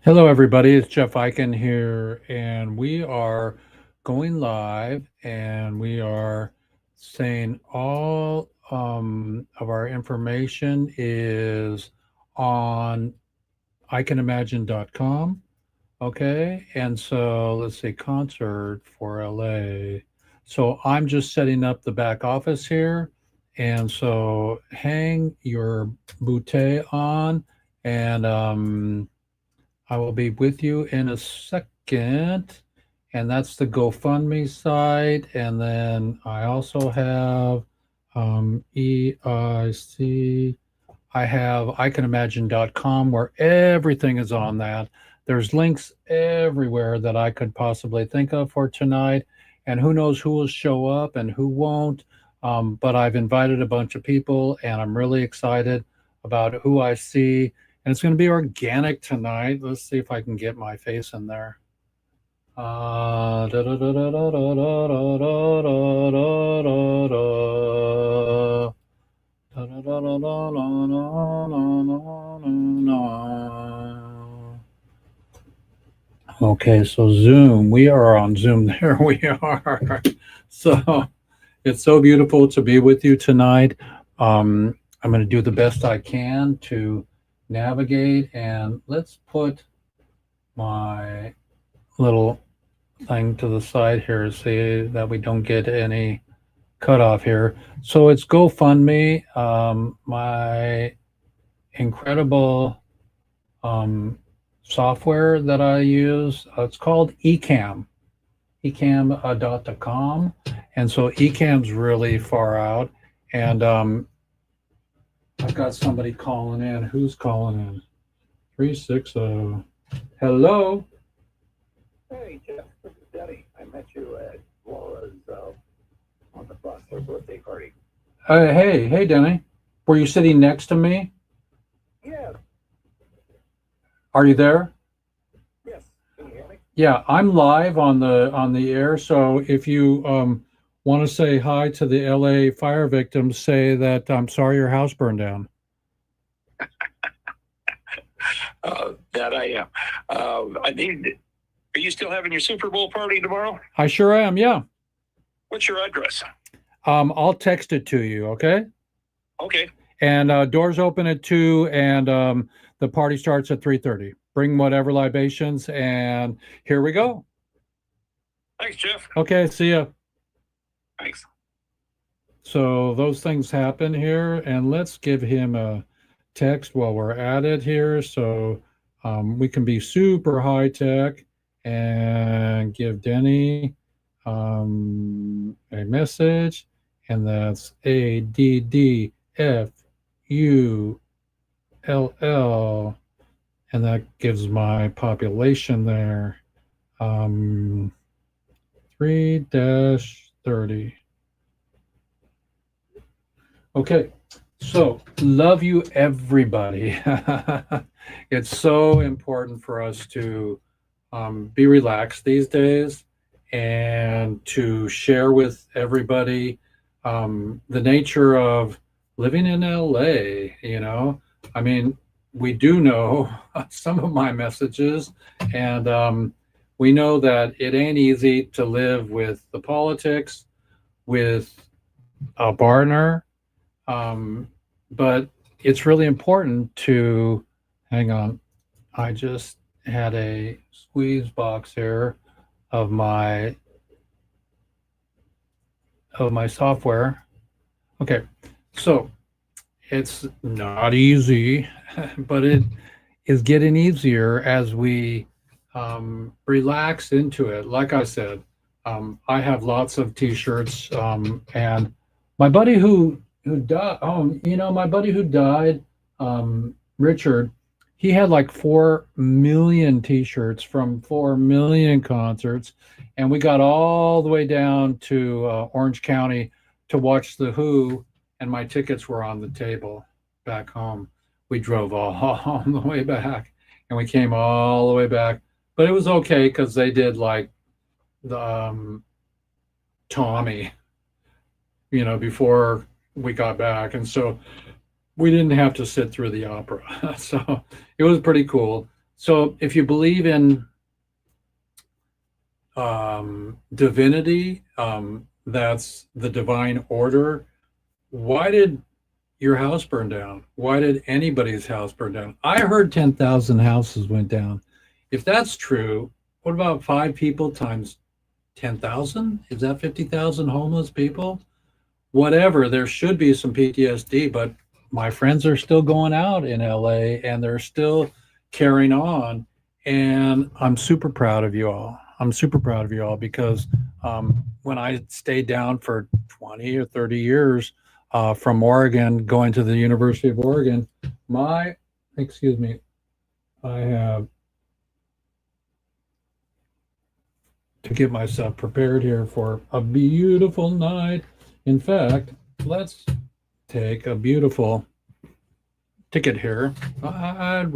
Hello, everybody. It's Jeff Eichen here, and we are going live, and we are saying all of our information is on icanimagine.com. Okay, and so let's say concert for LA. So I'm just setting up the back office here, and so hang your bouquet on, and I will be with you in a second. And that's the GoFundMe site. And then I also have EIC. I have icanimagine.com where everything is on that. There's links everywhere that I could possibly think of for tonight. And who knows who will show up and who won't. But I've invited a bunch of people and I'm really excited about who I see. And it's going to be organic tonight. Let's see if I can get my face in there. Okay, so Zoom. We are on Zoom. There we are. So it's so beautiful to be with you tonight. I'm going to do the best I can to navigate, and let's put my little thing to the side here, see that we don't get any cutoff here. So it's GoFundMe. My incredible um, software that I use, it's called Ecamm, ecamm.com. And so Ecamm's really far out. And I've got somebody calling in. Who's calling in? 360. Hello. Hey, Jeff, this is Denny. I met you at Laura's on the bus, her birthday party. Hey, Denny. Were you sitting next to me? Yeah, Are you there? yes. Can you hear me? Yeah, I'm live on the air. So if you want to say hi to the LA fire victims, say that I'm sorry your house burned down. That I am. I need. Are you still having your Super Bowl party tomorrow? I sure am. Yeah. What's your address? I'll text it to you. Okay. Okay. And doors open at 2, and the party starts at 3:30. Bring whatever libations, and here we go. Thanks, Jeff. Okay. See ya. Thanks. So those things happen here, and let's give him a text while we're at it here. So we can be super high tech and give Denny a message, and that's ADDFULL, and that gives my population there 3-30. Okay, so love you, everybody. It's so important for us to be relaxed these days and to share with everybody the nature of living in LA. I mean, we do know some of my messages, and we know that it ain't easy to live with the politics, with a partner, um, but it's really important to hang on. I just had a squeeze box here of my software. Okay, so it's not easy, but it is getting easier as we relax into it. Like I said, I have lots of T-shirts, and my buddy who died. Oh, my buddy who died, Richard. He had like 4 million T-shirts from 4 million concerts, and we got all the way down to Orange County to watch the Who, and my tickets were on the table back home. We drove all the way back, and we came all the way back, but it was okay because they did like the Tommy, before we got back, and so we didn't have to sit through the opera. So it was pretty cool. So if you believe in divinity, that's the divine order. Why did your house burn down? Why did anybody's house burn down? I heard 10,000 houses went down. If that's true, what about five people times 10,000? Is that 50,000 homeless people? Whatever, there should be some PTSD, but my friends are still going out in LA and they're still carrying on. And I'm super proud of you all. I'm super proud of you all because when I stayed down for 20 or 30 years from Oregon, going to the University of Oregon, excuse me, I have to get myself prepared here for a beautiful night. In fact, let's take a beautiful ticket here. Ride,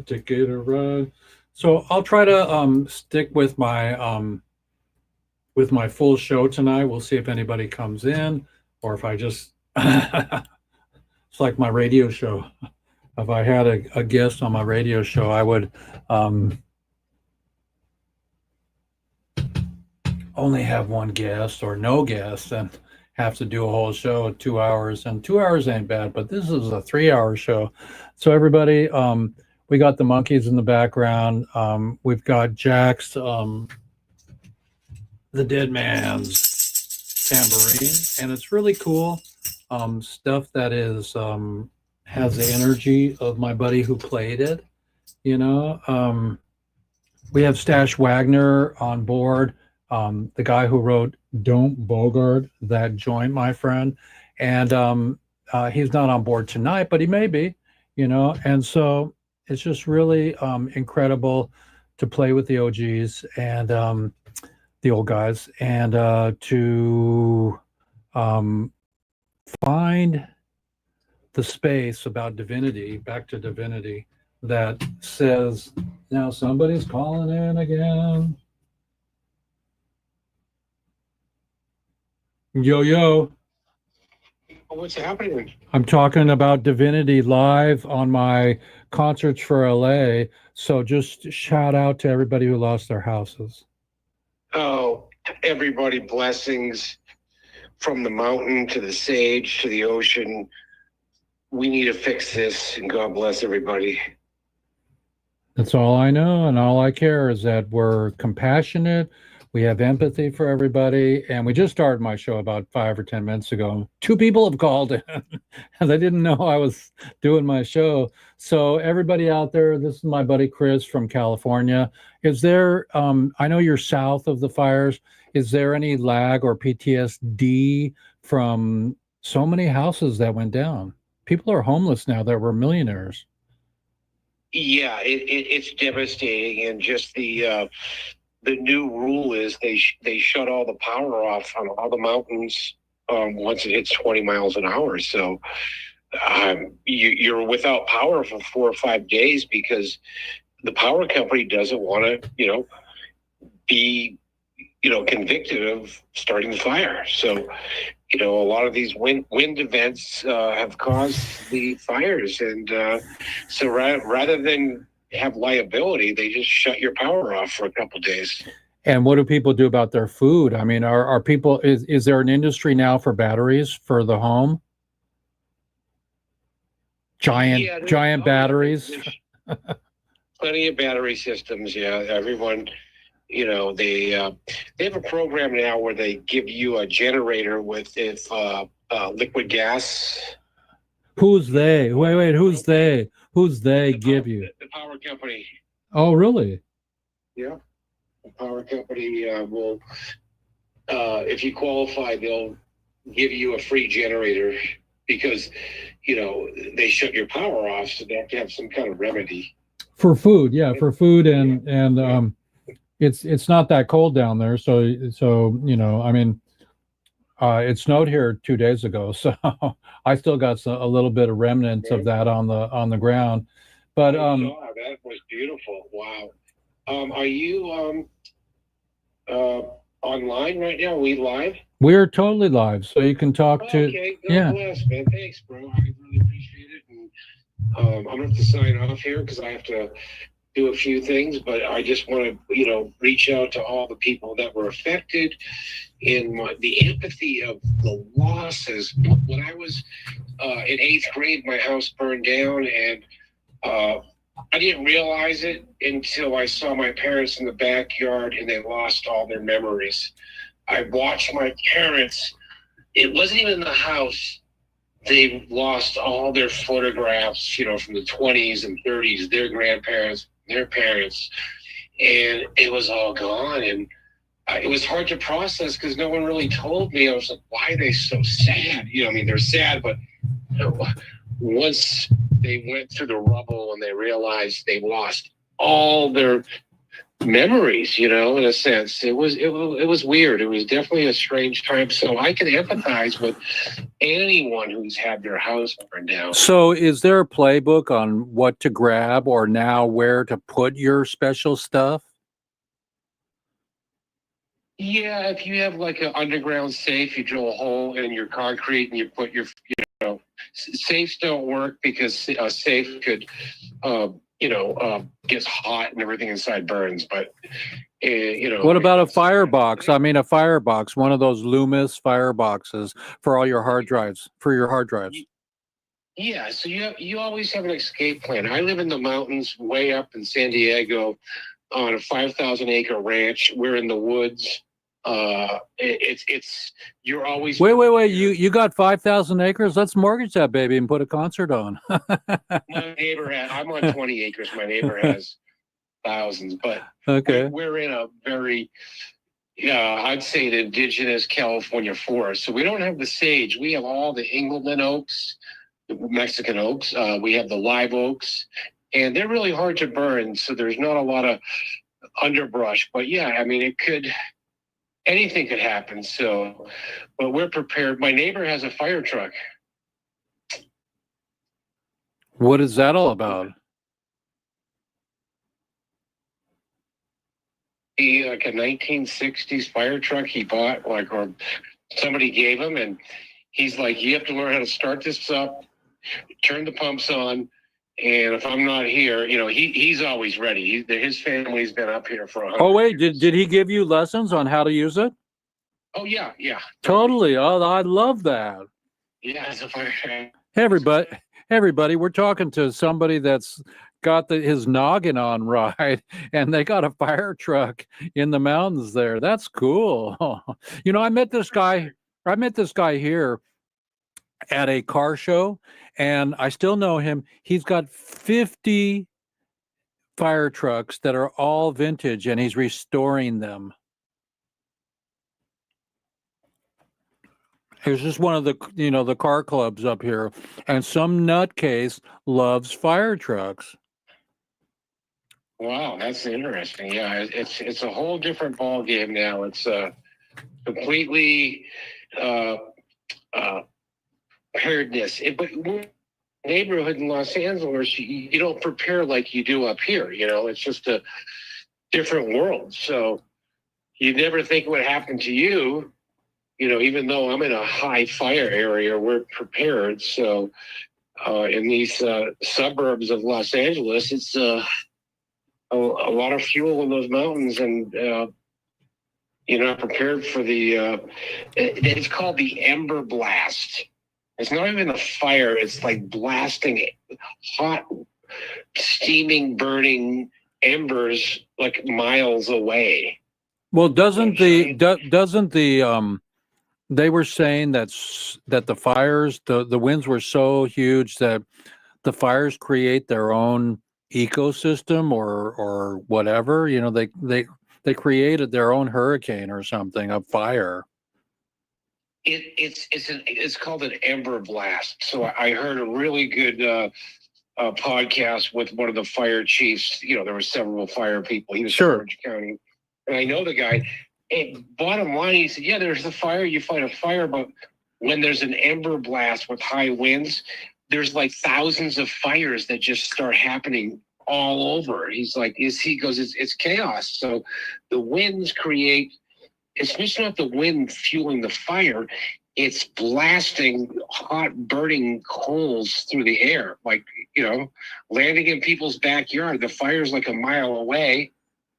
ticket a ride. So I'll try to stick with my full show tonight. We'll see if anybody comes in or if I just it's like my radio show. If I had a guest on my radio show, I would only have one guest or no guest and have to do a whole show of 2 hours. And 2 hours ain't bad, but this is a 3 hour show. So everybody, we got the monkeys in the background. We've got Jack's the dead man's tambourine, and it's really cool. Stuff that is has the energy of my buddy who played it, you know. We have Stash Wagner on board, the guy who wrote Don't Bogart That Joint, my friend. And he's not on board tonight, but he may be, you know. And so it's just really incredible to play with the OGs and the old guys and to find the space about divinity, back to divinity, that says, now somebody's calling in again. Yo, yo. What's happening? I'm talking about divinity live on my Concerts for LA. So just shout out to everybody who lost their houses. Oh, everybody, blessings from the mountain to the sage to the ocean. We need to fix this, and God bless everybody. That's all I know, and all I care is that we're compassionate. We have empathy for everybody, and we just started my show about 5 or 10 minutes ago. 2 people have called in, and they didn't know I was doing my show. So everybody out there, this is my buddy Chris from California. Is there, I know you're south of the fires. Is there any lag or PTSD from so many houses that went down? People are homeless now that were millionaires. Yeah, it's devastating, and just the new rule is they shut all the power off on all the mountains once it hits 20 miles an hour. So you're without power for 4 or 5 days because the power company doesn't want to, be, convicted of starting the fire. So, a lot of these wind events have caused the fires, and so rather than have liability, they just shut your power off for a couple of days. And what do people do about their food? I mean, are people, is there an industry now for batteries for the home? Giant batteries. There's plenty of battery systems. Yeah, everyone, they have a program now where they give you a generator with liquid gas. Who's they? Wait, who's they? Who's they give you? The power company. Oh, really? Yeah. The power company will, if you qualify, they'll give you a free generator because, they shut your power off, so they have to have some kind of remedy. For food, yeah, for food and it's not that cold down there, so I mean, it snowed here 2 days ago, so I still got a little bit of remnants of that on the ground. But that was beautiful. Wow. Are you online right now? Are we live? We're totally live, so you can talk to. Okay, God yeah. bless, man. Thanks, bro. I really appreciate it. And I'm going to have to sign off here because I have to do a few things, but I just want to, reach out to all the people that were affected in the empathy of the losses. When I was in eighth grade, my house burned down, and I didn't realize it until I saw my parents in the backyard and they lost all their memories. I watched my parents. It wasn't even the house. They lost all their photographs, from the 20s and 30s, their grandparents, their parents, and it was all gone. And it was hard to process because no one really told me. I was like, why are they so sad? They're sad, but once they went through the rubble and they realized they lost all their memories, in a sense, it was weird. It was definitely a strange time. So I can empathize with anyone who's had their house burned down. So is there a playbook on what to grab or now where to put your special stuff? Yeah, if you have like an underground safe, you drill a hole in your concrete and you put your, safes don't work because a safe could, gets hot and everything inside burns. But, What about a firebox? I mean, a firebox, one of those Loomis fireboxes for all your hard drives, for your hard drives. Yeah, so you always have an escape plan. I live in the mountains way up in San Diego on a 5,000 acre ranch. We're in the woods. You're always wait. You got 5,000 acres? Let's mortgage that baby and put a concert on. My neighbor I'm on 20 acres. My neighbor has thousands, but okay. We're in a very, I'd say, an indigenous California forest. So we don't have the sage. We have all the Engelmann oaks, the Mexican oaks. We have the live oaks, and they're really hard to burn. So there's not a lot of underbrush. But yeah, I mean, anything could happen. So, but we're prepared. My neighbor has a fire truck. What is that all about? Like a 1960s fire truck he bought, or somebody gave him, and he's like, you have to learn how to start this up, turn the pumps on, and if I'm not here, he's always ready. His family's been up here for 100 Oh wait, years. did he give you lessons on how to use it? Oh yeah. Totally. Oh, I love that. Yeah, it's a fire. Hey, everybody, we're talking to somebody that's got his noggin on right, and they got a fire truck in the mountains there. That's cool. I met this guy here at a car show, and I still know him. He's got 50 fire trucks that are all vintage, and he's restoring them. There's just one of the car clubs up here, and some nutcase loves fire trucks. Wow, that's interesting. Yeah, it's a whole different ball game now. It's completely preparedness. But neighborhood in Los Angeles, you don't prepare like you do up here. It's just a different world. So you never think what happened to you. Even though I'm in a high fire area, we're prepared. So in these suburbs of Los Angeles, it's a lot of fuel in those mountains, and you're not prepared for the. It's called the ember blast. It's not even a fire. It's like blasting hot, steaming, burning embers like miles away. Well, doesn't the they were saying that the fires, the winds were so huge that the fires create their own ecosystem or whatever. They created their own hurricane or something of fire. It's called an ember blast. So I heard a really good podcast with one of the fire chiefs. There were several fire people. He was from Orange County, and I know the guy. And bottom line, he said, yeah, there's the fire, you fight a fire, but when there's an ember blast with high winds, there's like thousands of fires that just start happening all over. He's like, he goes, it's chaos. So the winds create, it's just not the wind fueling the fire, it's blasting hot burning coals through the air, like, landing in people's backyard. The fire's like a mile away,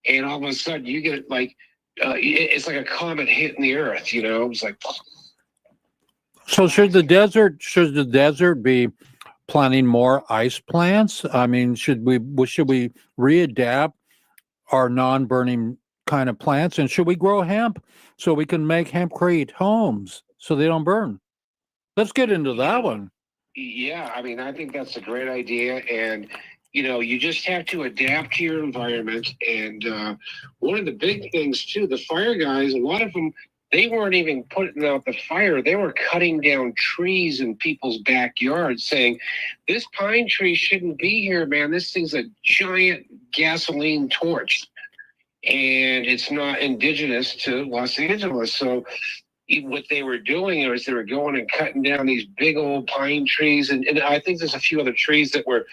and all of a sudden you get like it's like a comet hitting the earth. It's like. So should the desert be planting more ice plants? I mean, should we readapt our non-burning kind of plants, and should we grow hemp so we can make hempcrete homes so they don't burn? Let's get into that one. Yeah, I mean, I think that's a great idea, and you just have to adapt to your environment. And one of the big things too, the fire guys, a lot of them, they weren't even putting out the fire. They were cutting down trees in people's backyards, saying, "This pine tree shouldn't be here, man. This thing's a giant gasoline torch, and it's not indigenous to Los Angeles." So what they were doing was they were going and cutting down these big old pine trees. And I think there's a few other trees that were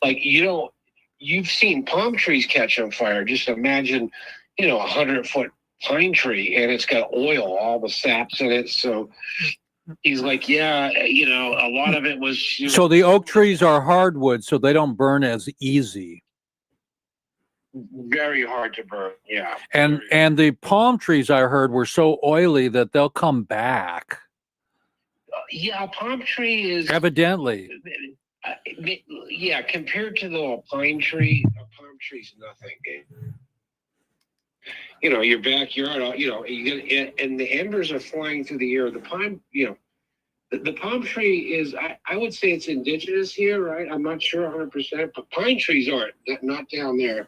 like, you've seen palm trees catch on fire. Just imagine, 100-foot pine tree, and it's got oil, all the saps in it. So he's like, yeah, a lot of it was. So the oak trees are hardwood, so they don't burn as easy. Very hard to burn, yeah. And the palm trees, I heard, were so oily that they'll come back. Yeah, a palm tree is evidently. Yeah, compared to the pine tree, a palm tree's nothing. Your backyard, you get, and the embers are flying through the air. The pine, the palm tree is, I would say it's indigenous here, right? I'm not sure 100%, but pine trees aren't, not down there.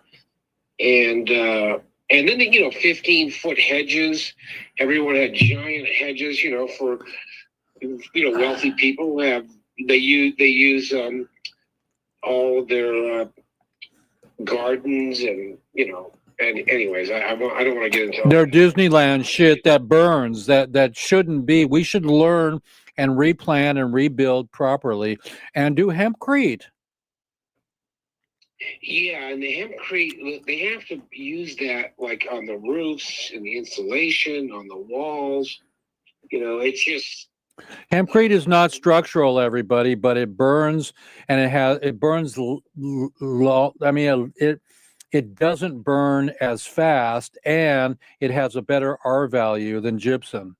And then 15-foot hedges. Everyone had giant hedges, for wealthy people they use all their gardens and anyways, I don't want to get into their Disneyland shit that burns, that shouldn't be. We should learn and replant and rebuild properly and do hempcrete. Yeah, and the hempcrete, they have to use that like on the roofs and the insulation, on the walls. It's just hempcrete is not structural, everybody, but it burns, and it burns. I mean, it doesn't burn as fast, and it has a better R value than gypsum.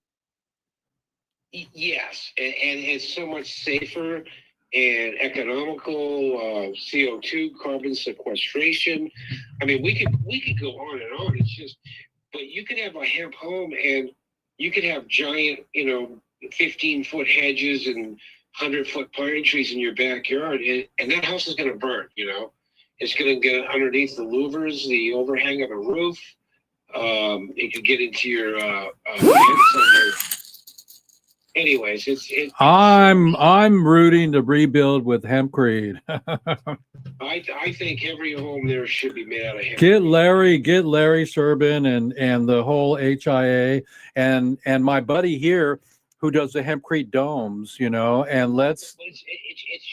Yes, and it's so much safer and economical. CO2, carbon sequestration. I mean, we could go on and on. It's just, but you could have a hemp home, and you could have giant, 15-foot hedges and 100-foot pine trees in your backyard, and that house is going to burn. It's going to get underneath the louvers, the overhang of the roof. It could get into your anyways, I'm rooting to rebuild with hempcrete. I think every home there should be made out of hemp. Get Larry Serbin and the whole HIA and my buddy here who does the hempcrete domes, and let's. It's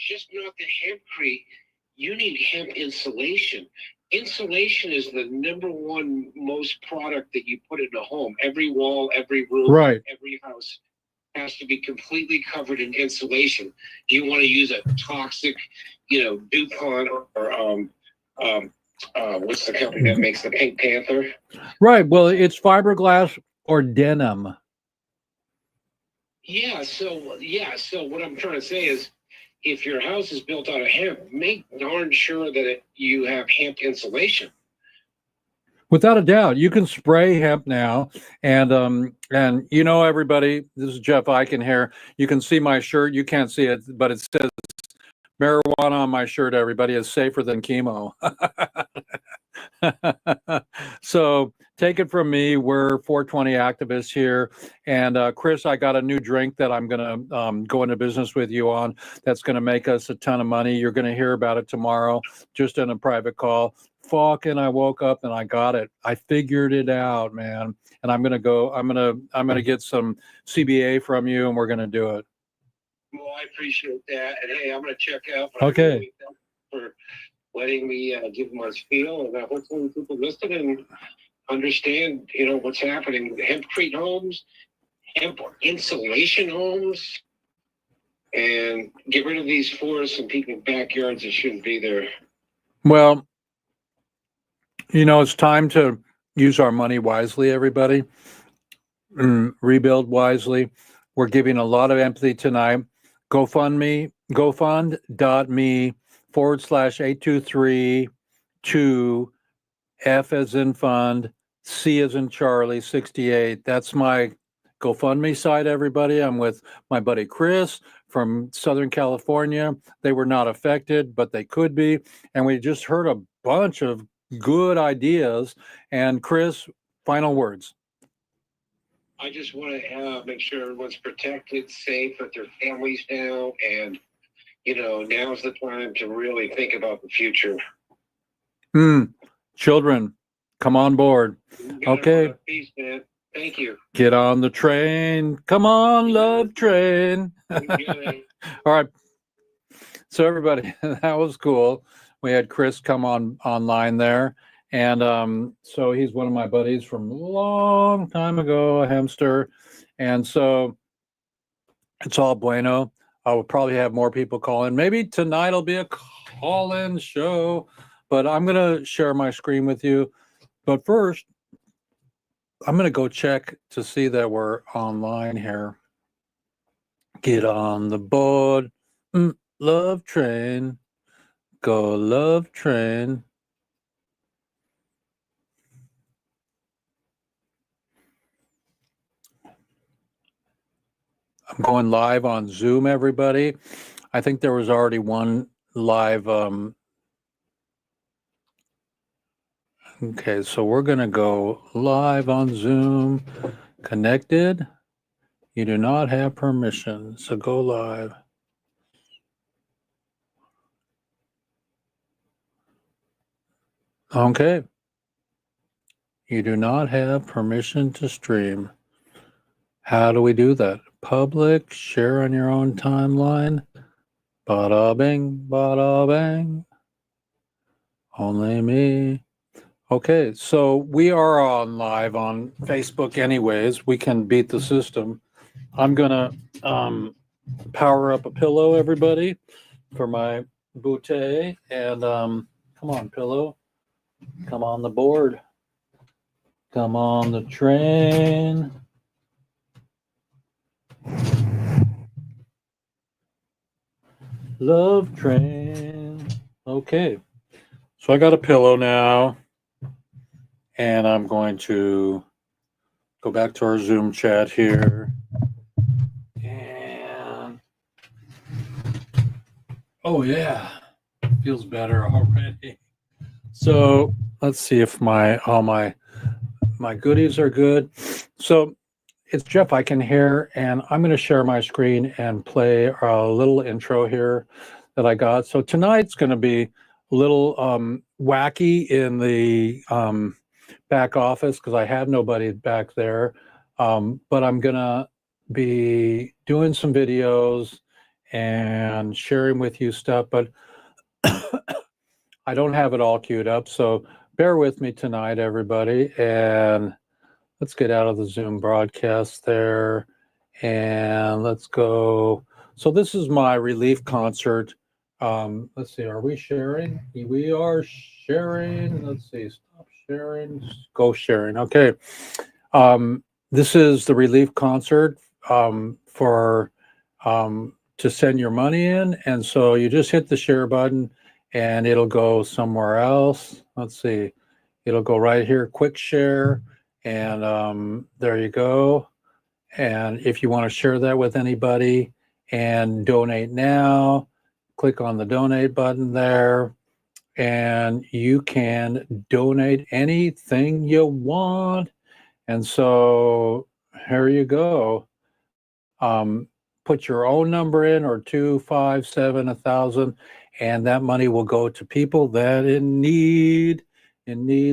just not the hempcrete. You need hemp insulation. Insulation is the number one most product that you put in a home. Every wall, every roof, right. Every house has to be completely covered in insulation. Do you want to use a toxic, DuPont or what's the company that makes the Pink Panther? Right. Well, it's fiberglass or denim. Yeah. So what I'm trying to say is, if your house is built out of hemp, make darn sure that you have hemp insulation. Without a doubt, you can spray hemp now, and everybody, this is Jeff Eichen here. You can see my shirt. You can't see it, but it says marijuana on my shirt. Everybody, is safer than chemo. So take it from me. We're 420 activists here, and Chris, I got a new drink that I'm gonna go into business with you on. That's gonna make us a ton of money. You're gonna hear about it tomorrow, just in a private call. Fucking, I woke up and I got it. I figured it out, man. And I'm gonna get some CBA from you, and we're gonna do it. Well, I appreciate that, and hey, I'm gonna check out. Okay. For letting me give my spiel, and hopefully people listen and understand, what's happening. Hempcrete homes, insulation homes and get rid of these forests and people's backyards that shouldn't be there. Well, it's time to use our money wisely, everybody. Rebuild wisely. We're giving a lot of empathy tonight. GoFundMe, gofund.me/823-2 F as in fund, C as in Charlie, 68. That's my GoFundMe site, everybody. I'm with my buddy Chris from Southern California. They were not affected, but they could be. And we just heard a bunch of good ideas. And Chris, final words. I just want to make sure everyone's protected, safe with their families now. And, now's the time to really think about the future. Children, come on board. Okay. Peace, man. Thank you. Get on the train. Come on, love train. All right. So everybody, that was cool. We had Chris come online there. And so he's one of my buddies from a long time ago, a hamster. And so it's all bueno. I will probably have more people call in. Maybe tonight will be a call-in show, but I'm going to share my screen with you. But first, I'm going to go check to see that we're online here. Get on the board. Love train. Go love train. I'm going live on Zoom, everybody. I think there was already one live. Okay, so we're going to go live on Zoom. Connected. You do not have permission, so go live. Okay. You do not have permission to stream. How do we do that? Public, share on your own timeline. Bada bing, bada bang. Only me. Okay, so we are on live on Facebook anyways. We can beat the system. I'm gonna power up a pillow, everybody, for my bootay. And come on, pillow. Come on the board. Come on the train. Love train. Okay. So I got a pillow now. And I'm going to go back to our Zoom chat here. And oh yeah. Feels better already. So let's see if all my goodies are good. So it's Jeff I Can Hear, and I'm going to share my screen and play a little intro here that I got. So tonight's going to be a little wacky in the back office because I have nobody back there. But I'm going to be doing some videos and sharing with you stuff, but I don't have it all queued up. So bear with me tonight, everybody. And let's get out of the Zoom broadcast there. And let's go. So this is my ReLief concert. Let's see, are we sharing? We are sharing. Let's see, stop sharing, go sharing. Okay. This is the ReLief concert for to send your money in. And so you just hit the share button and it'll go somewhere else. Let's see, it'll go right here, quick share. And there you go. And if you want to share that with anybody and donate now, click on the donate button there. And you can donate anything you want. And so here you go. Put your own number in, or 2, 5, 7, 1,000, and that money will go to people that in need.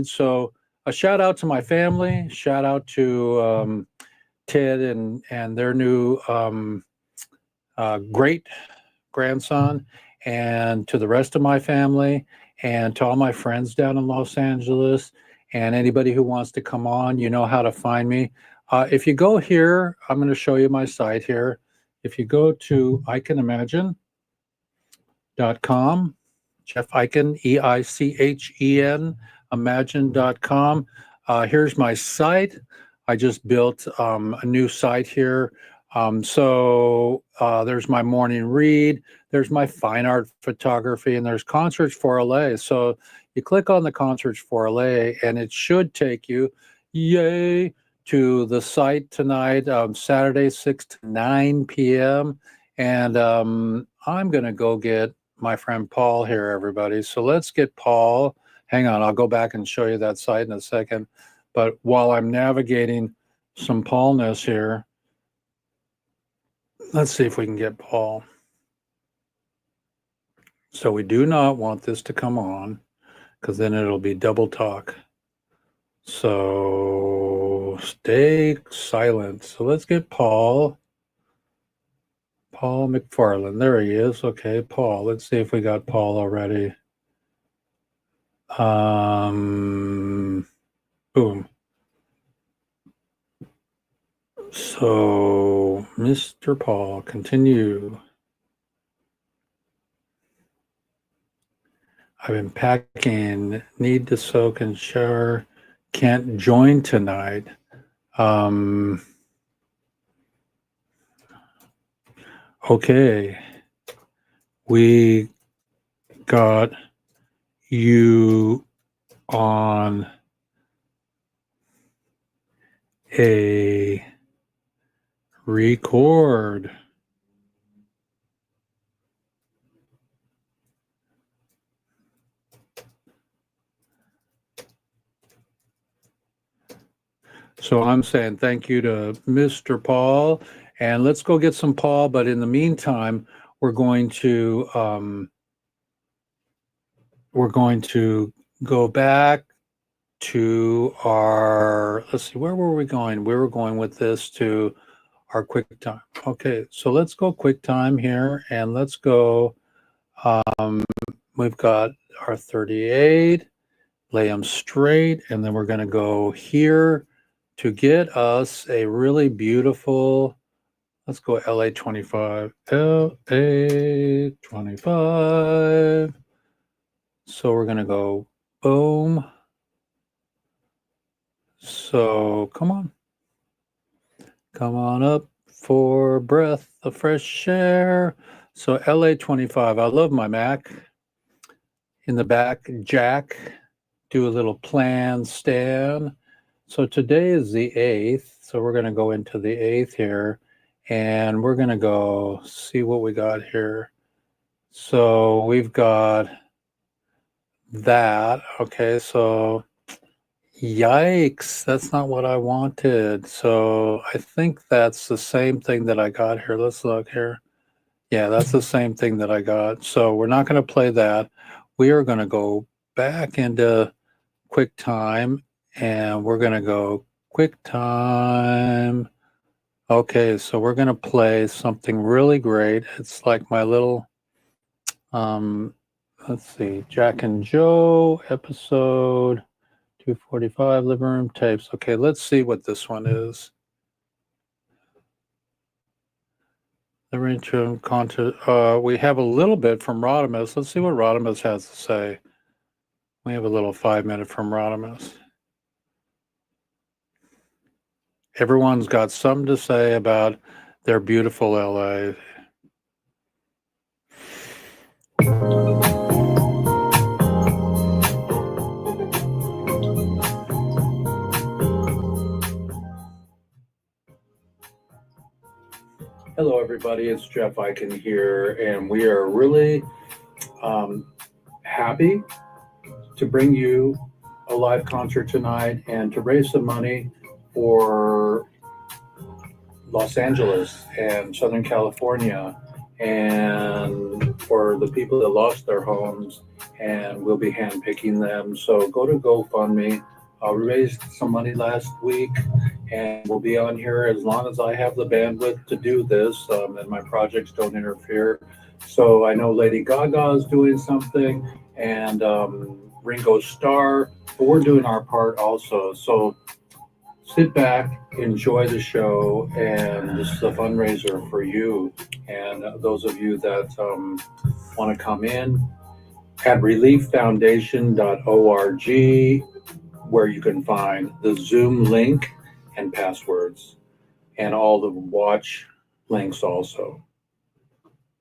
So a shout out to my family. Shout out to Ted and their new great grandson, and to the rest of my family, and to all my friends down in Los Angeles, and anybody who wants to come on, you know how to find me. If you go here, I'm going to show you my site here. If you go to icanimagine.com, Jeff Eichen, EICHEN, imagine.com. Here's my site. I just built a new site here. There's my morning read, there's my fine art photography, and there's concerts for LA. So you click on the concerts for LA, and it should take you, yay, to the site tonight, Saturday, 6 to 9 p.m. And I'm going to go get my friend Paul here, everybody. So let's get Paul. Hang on, I'll go back and show you that site in a second. But while I'm navigating some Paulness here, let's see if we can get Paul. So we do not want this to come on, because then it'll be double talk. So stay silent. So let's get Paul. Paul McFarland. There he is. Okay, Paul. Let's see if we got Paul already. Boom. So, Mr. Paul, continue. I've been packing, need to soak and shower, can't join tonight. Okay, we got you on a record. So I'm saying thank you to Mr. Paul, and let's go get some Paul. But in the meantime, we're going to go back to our, let's see, where were we going? We were going with this to our QuickTime. Okay, so let's go QuickTime here, and let's go, we've got our 38, lay them straight, and then we're going to go here to get us a really beautiful, let's go LA 25, LA 25. So we're going to go boom. So come on up for breath of fresh air. So LA 25, I love my Mac. In the back, Jack, do a little plan stand. So today is the 8th. So we're going to go into the 8th here, and we're going to go see what we got here. So we've got that. Okay, so yikes, that's not what I wanted. So I think that's the same thing that I got here. Let's look here. Yeah, that's the same thing that I got. So we're not going to play that. We are going to go back into QuickTime, and we're going to go QuickTime. Okay, so we're going to play something really great. It's like my little, let's see, Jack and Joe episode 245 living room tapes. Okay, let's see what this one is. Living room content. We have a little bit from Rodimus. Let's see what Rodimus has to say. We have a little 5-minute from Rodimus. Everyone's got something to say about their beautiful LA. Hello, everybody. It's Jeff Eichen here, and we are really happy to bring you a live concert tonight and to raise some money for Los Angeles and Southern California and for the people that lost their homes, and we'll be handpicking them. So go to GoFundMe. I raised some money last week, and we'll be on here as long as I have the bandwidth to do this, and my projects don't interfere. So I know Lady Gaga is doing something, and Ringo Starr, but we're doing our part also. So sit back, enjoy the show, and this is a fundraiser for you and those of you that want to come in at relieffoundation.org, where you can find the Zoom link and passwords and all the watch links also.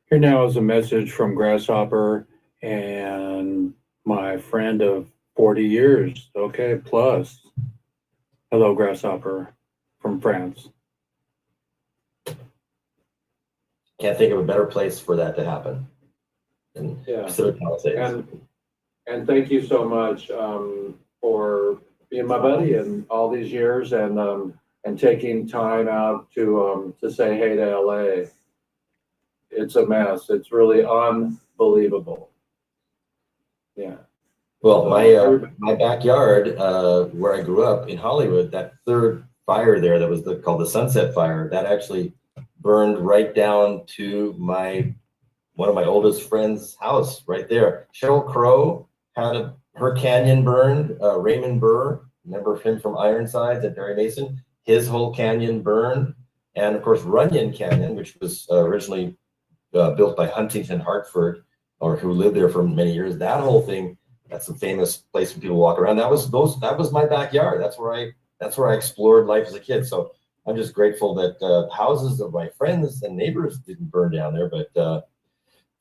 Here now is a message from Grasshopper and my friend of 40 years. Okay, plus. Hello, Grasshopper from France. Can't think of a better place for that to happen than Yeah. Pacific Palisades. And thank you so much for being my buddy in all these years and taking time out to say hey to LA. It's a mess. It's really unbelievable. Yeah. Well, So my backyard, where I grew up in Hollywood, that third fire there that was called the Sunset Fire, that actually burned right down to one of my oldest friends' house right there. Sheryl Crow had her canyon burned. Raymond Burr, remember him from Ironsides at Barry Mason? His whole canyon burned. And of course, Runyon Canyon, which was originally built by Huntington Hartford, or who lived there for many years. That whole thing, that's a famous place where people walk around. That was my backyard. That's where I explored life as a kid. So I'm just grateful that houses of my friends and neighbors didn't burn down there, but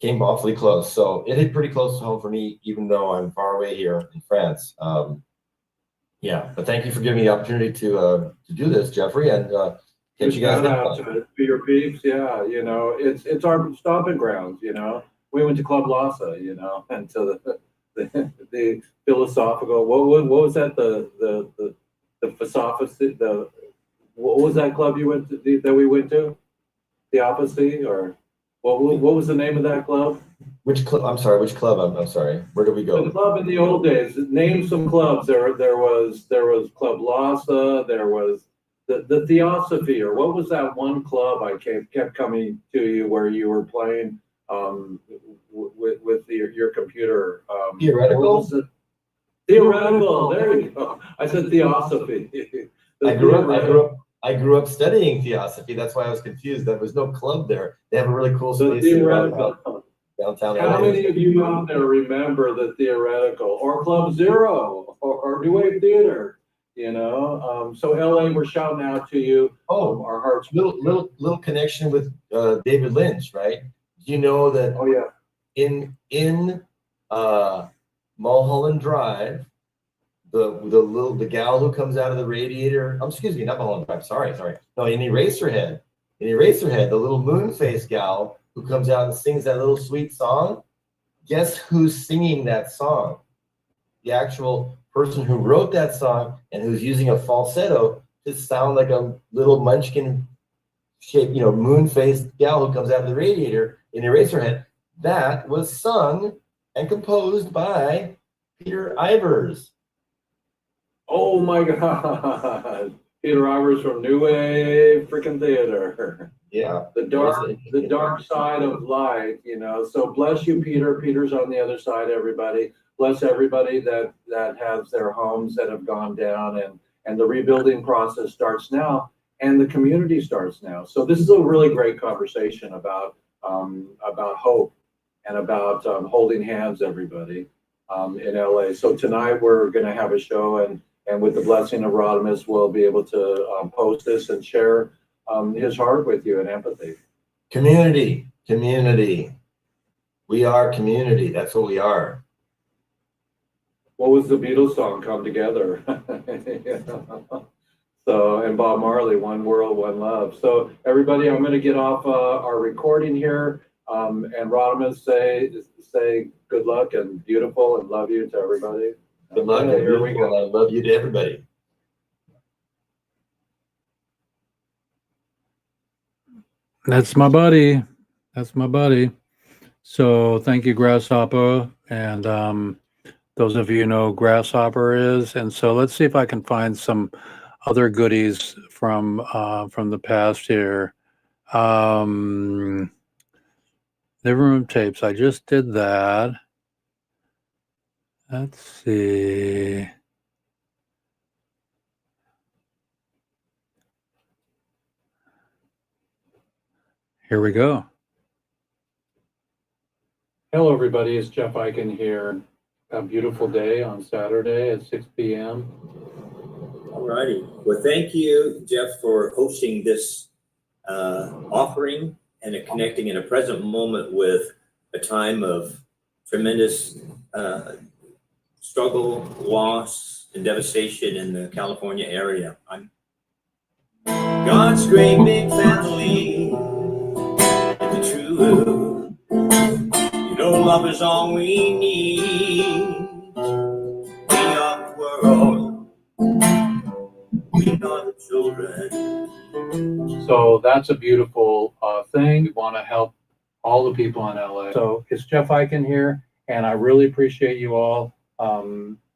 came awfully close. So it hit pretty close to home for me, even though I'm far away here in France. Yeah, but thank you for giving me the opportunity to do this, Jeffrey, and get you guys out to your peeps. Yeah, it's our stomping grounds. We went to Club Lhasa, and to the philosophical. What was that? The philosophy. What was that club you went to that we went to? Theosophy, or what was the name of that club? Which club? I'm sorry. Which club? I'm sorry. Where did we go? The club in the old days. Name some clubs. There was Club Lhasa. There was the Theosophy, or what was that one club I kept coming to you where you were playing with your computer? Theoretical. Theoretical. There you go. I said Theosophy. I grew up studying Theosophy. That's why I was confused. There was no club there. They have a really cool space downtown. How many of you out there remember the Theoretical or Club Zero or New Wave Theater? So LA, we're shouting out to you. Oh, our hearts. Little connection with David Lynch, right? You know that? Oh yeah. In Mulholland Drive, the gal who comes out of the radiator. Excuse me, not Mulholland Drive. Sorry. No, in Eraserhead, the little moon face gal who comes out and sings that little sweet song. Guess who's singing that song? The actual person who wrote that song and who's using a falsetto to sound like a little munchkin shaped, moon-faced gal who comes out of the radiator in Eraserhead. That was sung and composed by Peter Ivers. Oh my God. Peter Ivers from New Wave freaking Theater. Yeah. The dark side of light, So bless you, Peter. Peter's on the other side, everybody. Bless everybody that has their homes that have gone down, and the rebuilding process starts now, and the community starts now. So this is a really great conversation about hope and about holding hands, everybody, in LA. So tonight we're going to have a show, and with the blessing of Rodimus, we'll be able to post this and share his heart with you and empathy. Community. We are community. That's what we are. What was the Beatles song, Come Together? So, and Bob Marley, One World, One Love. So everybody, I'm going to get off our recording here, and Rodimus say good luck and beautiful and love you to everybody. Good luck and beautiful. I love you to everybody. That's my buddy. So thank you, Grasshopper, and those of you know Grasshopper is. And so let's see if I can find some other goodies from the past here. Living room tapes. I just did that. Let's see. Here we go. Hello, everybody. It's Jeff Eichen here. A beautiful day on Saturday at 6 p.m. All righty. Well, thank you, Jeff, for hosting this offering and connecting in a present moment with a time of tremendous struggle, loss, and devastation in the California area. I'm God's great big family, and the true, love is all we need. We are the world, we are the children. So that's a beautiful thing. We want to help all the people in LA. So it's Jeff Eichen here, and I really appreciate you all.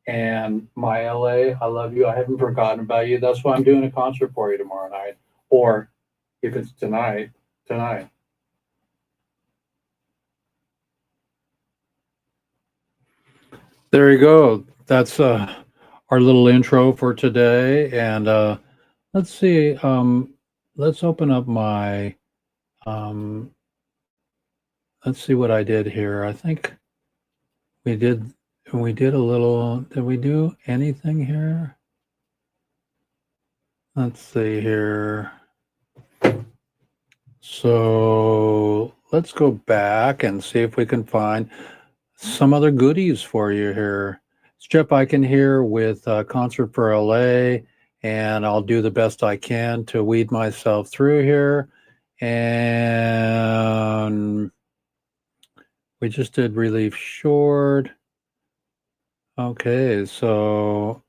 And my LA, I love you. I haven't forgotten about you. That's why I'm doing a concert for you tomorrow night, or if it's tonight. There you go. That's our little intro for today. And let's see. Let's open up my. Let's see what I did here. I think we did a little. Did we do anything here? Let's see here. So let's go back and see if we can find some other goodies for you here. It's Jeff Eichen here with Concert for LA, and I'll do the best I can to weed myself through here. And we just did ReLief Short. Okay, so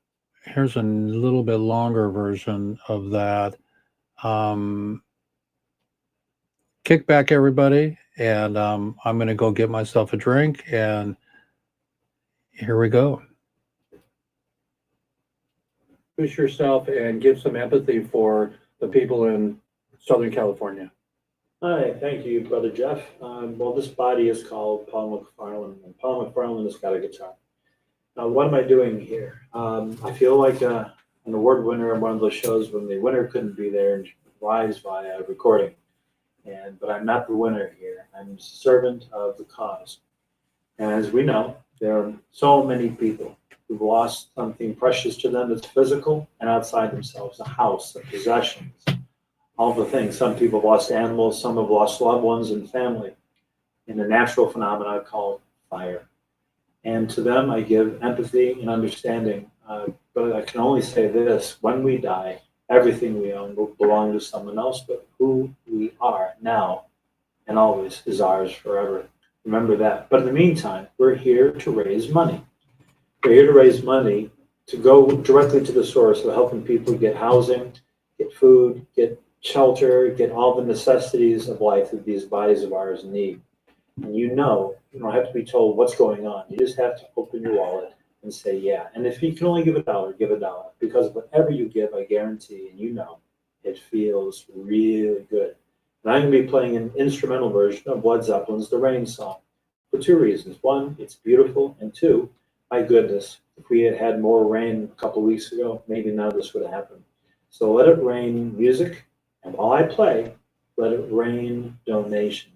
here's a little bit longer version of that. Kick back, everybody, and I'm going to go get myself a drink, and here we go. Introduce yourself and give some empathy for the people in Southern California. Hi, thank you, Brother Jeff. Well, this body is called Paul McFarland, and Paul McFarland has got a guitar. Now, what am I doing here? I feel like an award winner on one of those shows when the winner couldn't be there and lives via recording. But I'm not the winner here. I'm a servant of the cause. And as we know, there are so many people who've lost something precious to them that's physical and outside themselves, a house, a possessions, all the things. Some people have lost animals, some have lost loved ones and family in a natural phenomena called fire. And to them, I give empathy and understanding. But I can only say this, when we die, everything we own will belong to someone else, but who we are now and always is ours forever. Remember that. But in the meantime, we're here to raise money. We're here to raise money to go directly to the source of helping people get housing, get food, get shelter, get all the necessities of life that these bodies of ours need. And you don't have to be told what's going on. You just have to open your wallet and say, yeah. And if you can only give $1, give $1. Because whatever you give, I guarantee, and it feels really good. And I'm going to be playing an instrumental version of Led Zeppelin's The Rain Song for two reasons. One, it's beautiful. And two, my goodness, if we had had more rain a couple of weeks ago, maybe none of this would have happened. So let it rain music. And while I play, let it rain donations.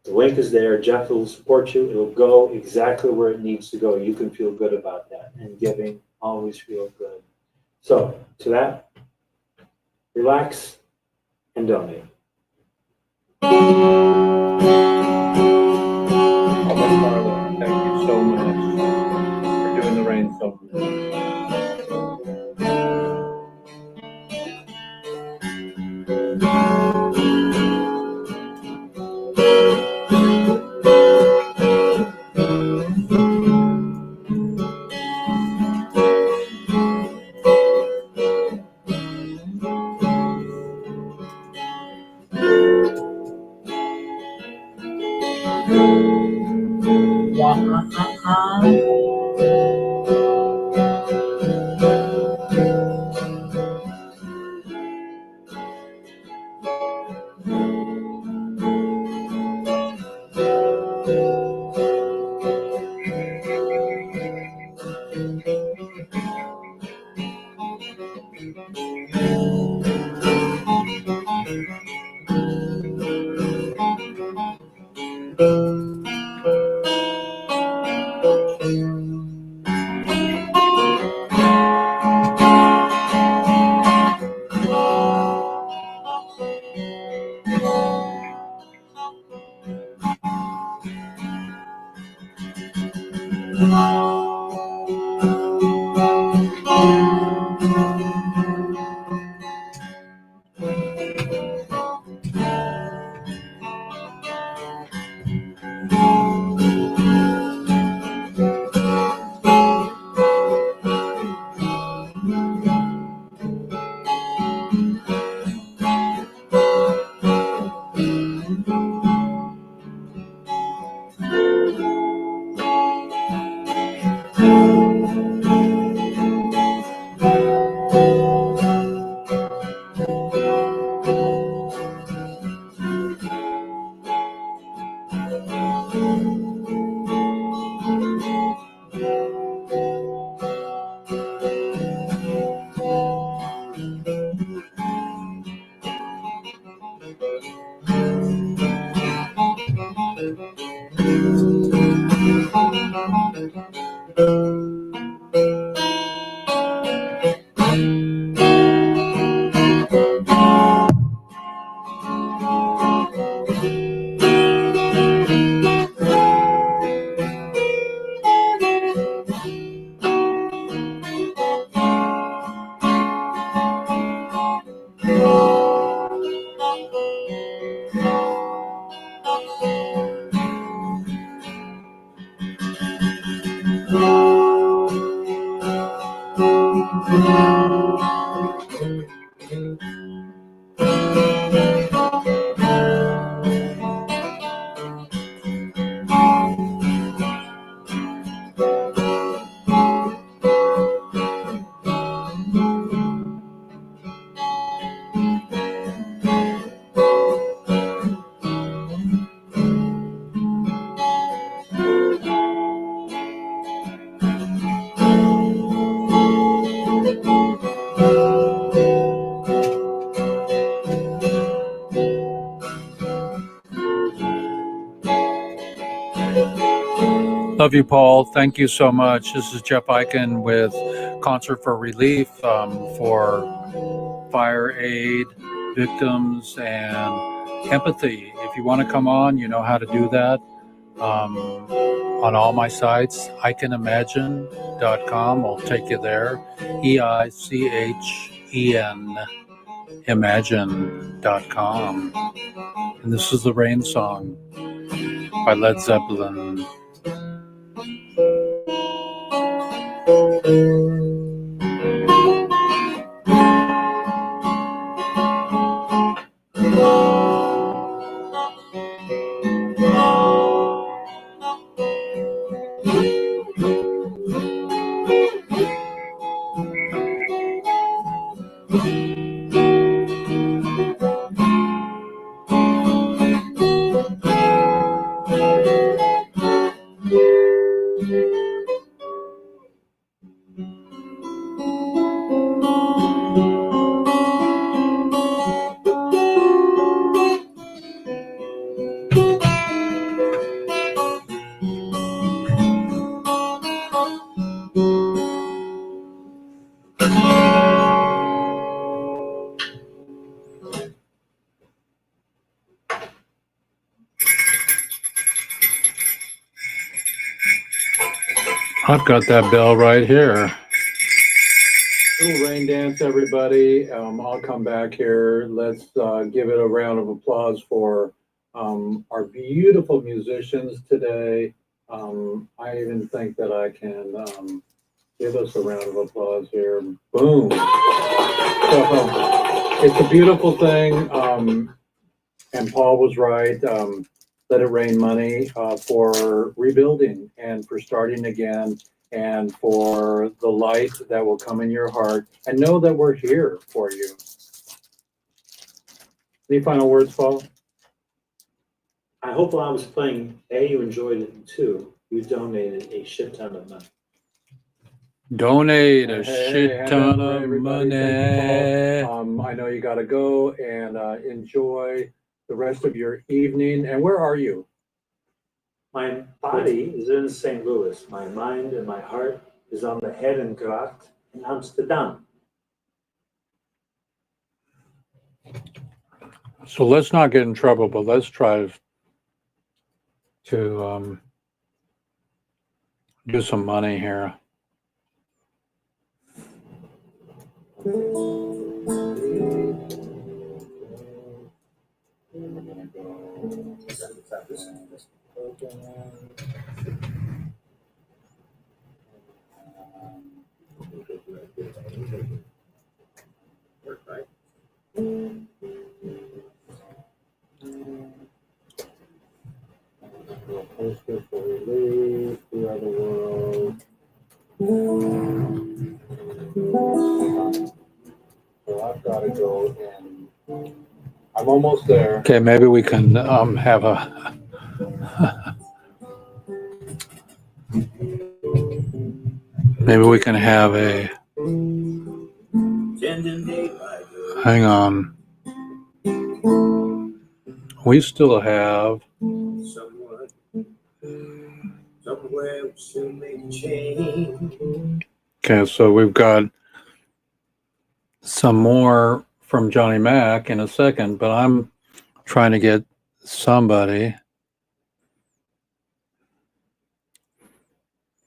The link is there. Jeff will support you. It'll go exactly where it needs to go. You can feel good about that. And giving always feels good. So to that, relax and donate. Marlon, thank you so much for doing the rain song. Love you, Paul. Thank you so much. This is Jeff Eichen with Concert for Relief for fire aid victims and empathy. If you want to come on, you know how to do that. On all my sites, ICanImagine.com will take you there. EICHEN Imagine.com. And this is the Rain Song by Led Zeppelin. I've got that bell right here. Little rain dance, everybody. I'll come back here. Let's give it a round of applause for our beautiful musicians today. I even think that I can give us a round of applause here. Boom. So, it's a beautiful thing. And Paul was right. Let It Rain money for rebuilding and for starting again and for the light that will come in your heart, and know that we're here for you. Any final words, Paul? I hope while I was playing, you enjoyed it, and two, you donated a shit ton of money. Donate a Hey, shit ton of everybody. Thank you, money. Paul. I know you got to go and enjoy the rest of your evening. And where are you? My body is in St. Louis. My mind and my heart is on the Herengracht in Amsterdam. So let's not get in trouble, but let's try to do some money here. Poster for relief, the other world. So I've got to go and I'm almost there. Okay, maybe we can have a maybe we can have a spending day by day. Hang on. We still have. Someone, somewhere will soon make a change. Okay, so we've got some more from Johnny Mac in a second, but I'm trying to get somebody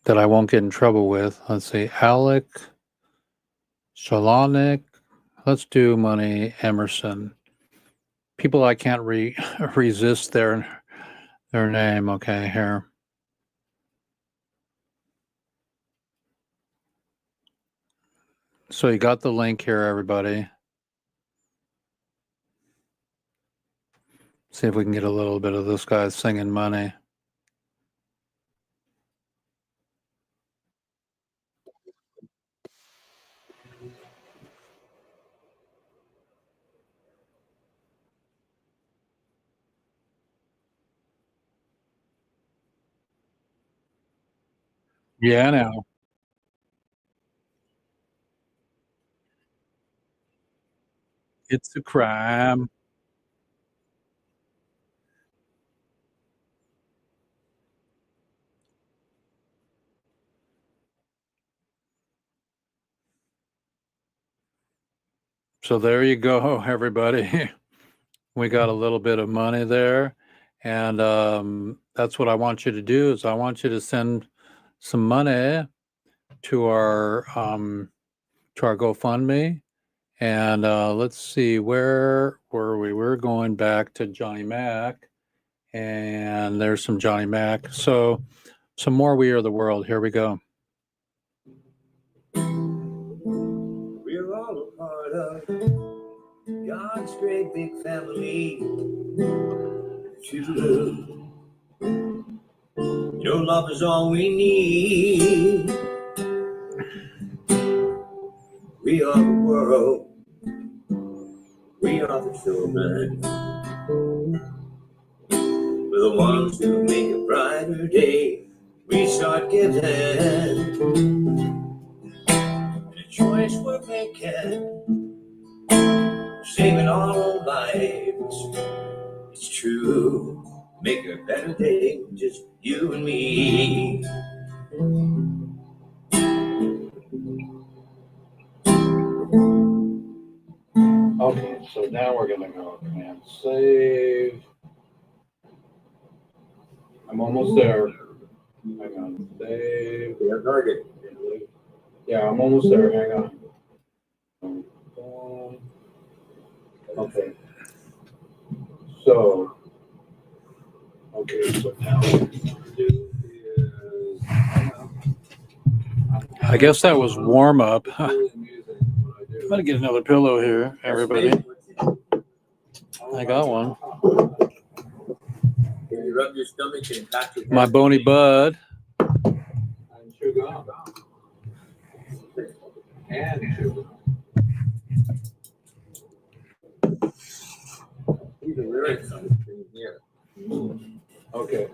that I won't get in trouble with. Let's see, Alec Shalonik. Let's do Money Emerson. People I can't resist their name. Okay, here. So you got the link here, everybody. See if we can get a little bit of this guy singing Money. Yeah, now. It's a crime. So there you go, everybody. We got a little bit of money there. And that's what I want you to do is I want you to send some money to our GoFundMe. And let's see, where were we? We're going back to Johnny Mac. And there's some Johnny Mac. So some more We Are the World. Here we go. We're all a part of God's great big family. True. Your love is all we need. We are the world. We are the children. We're the ones who make a brighter day. We start giving. And a choice we're making. Saving our own lives. It's true. Make a better day, just you and me. Okay, so now we're gonna go Command Save. I'm almost there. Hang on, save. Your target. Yeah, I'm almost there. Hang on. Okay. So, so now what we're gonna do is. I guess that was warm up. I'm gonna get another pillow here, everybody. I got one. You rub your stomach and pat your My bony bud. And sugar. And sugar. These are lyrics on the screen here. Okay.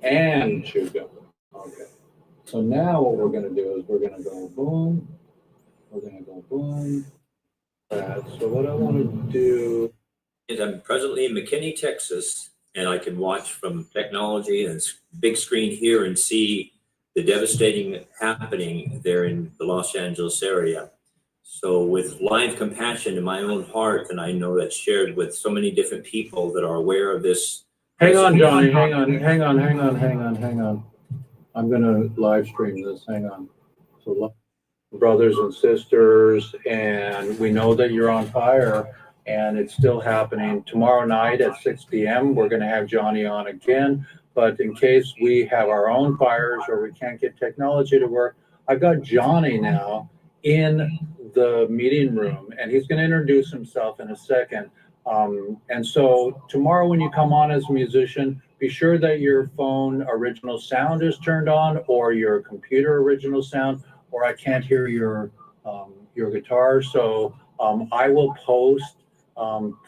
And sugar. Okay. So now what we're gonna do is we're gonna go boom. We're gonna go boom. That. So what I want to do is I'm presently in McKinney, Texas, and I can watch from technology and big screen here and see the devastating happening there in the Los Angeles area. So with live compassion in my own heart, and I know that's shared with so many different people that are aware of this. Hang on, Johnny. Hang on. I'm going to live stream this. Hang on. So, brothers and sisters, and we know that you're on fire, and it's still happening. Tomorrow night at 6 p.m., we're going to have Johnny on again. But in case we have our own fires or we can't get technology to work, I've got Johnny now in the meeting room, and he's going to introduce himself in a second. And so tomorrow when you come on as a musician, be sure that your phone original sound is turned on, or your computer original sound, or I can't hear your guitar. So I will post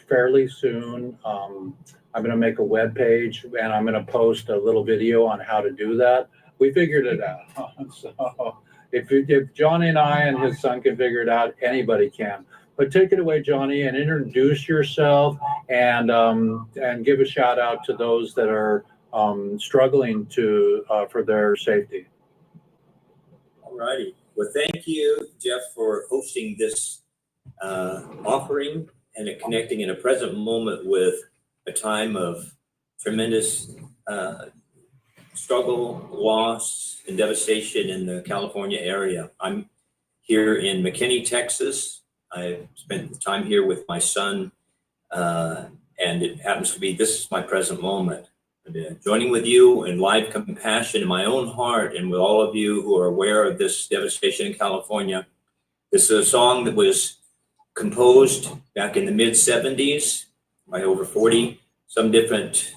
fairly soon. I'm going to make a web page, and I'm going to post a little video on how to do that. We figured it out. So If Johnny and I and his son can figure it out, anybody can. But take it away, Johnny, and introduce yourself and give a shout out to those that are struggling to for their safety. All righty. Well, thank you, Jeff, for hosting this offering and connecting in a present moment with a time of tremendous struggle, loss, and devastation in the California area. I'm here in McKinney, Texas. I spent time here with my son, and it happens to be this is my present moment. Joining with you in live compassion in my own heart and with all of you who are aware of this devastation in California. This is a song that was composed back in the mid-70s by over 40 some different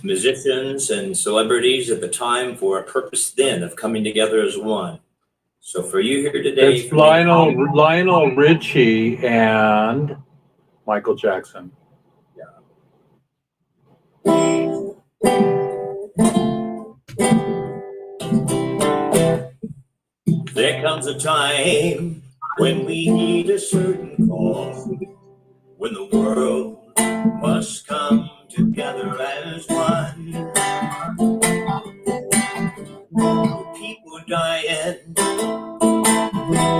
musicians and celebrities at the time for a purpose then of coming together as one. So for you here today, It's Lionel Richie and Michael Jackson. There comes a time when we need a certain cause, when the world must come together as one. People dying,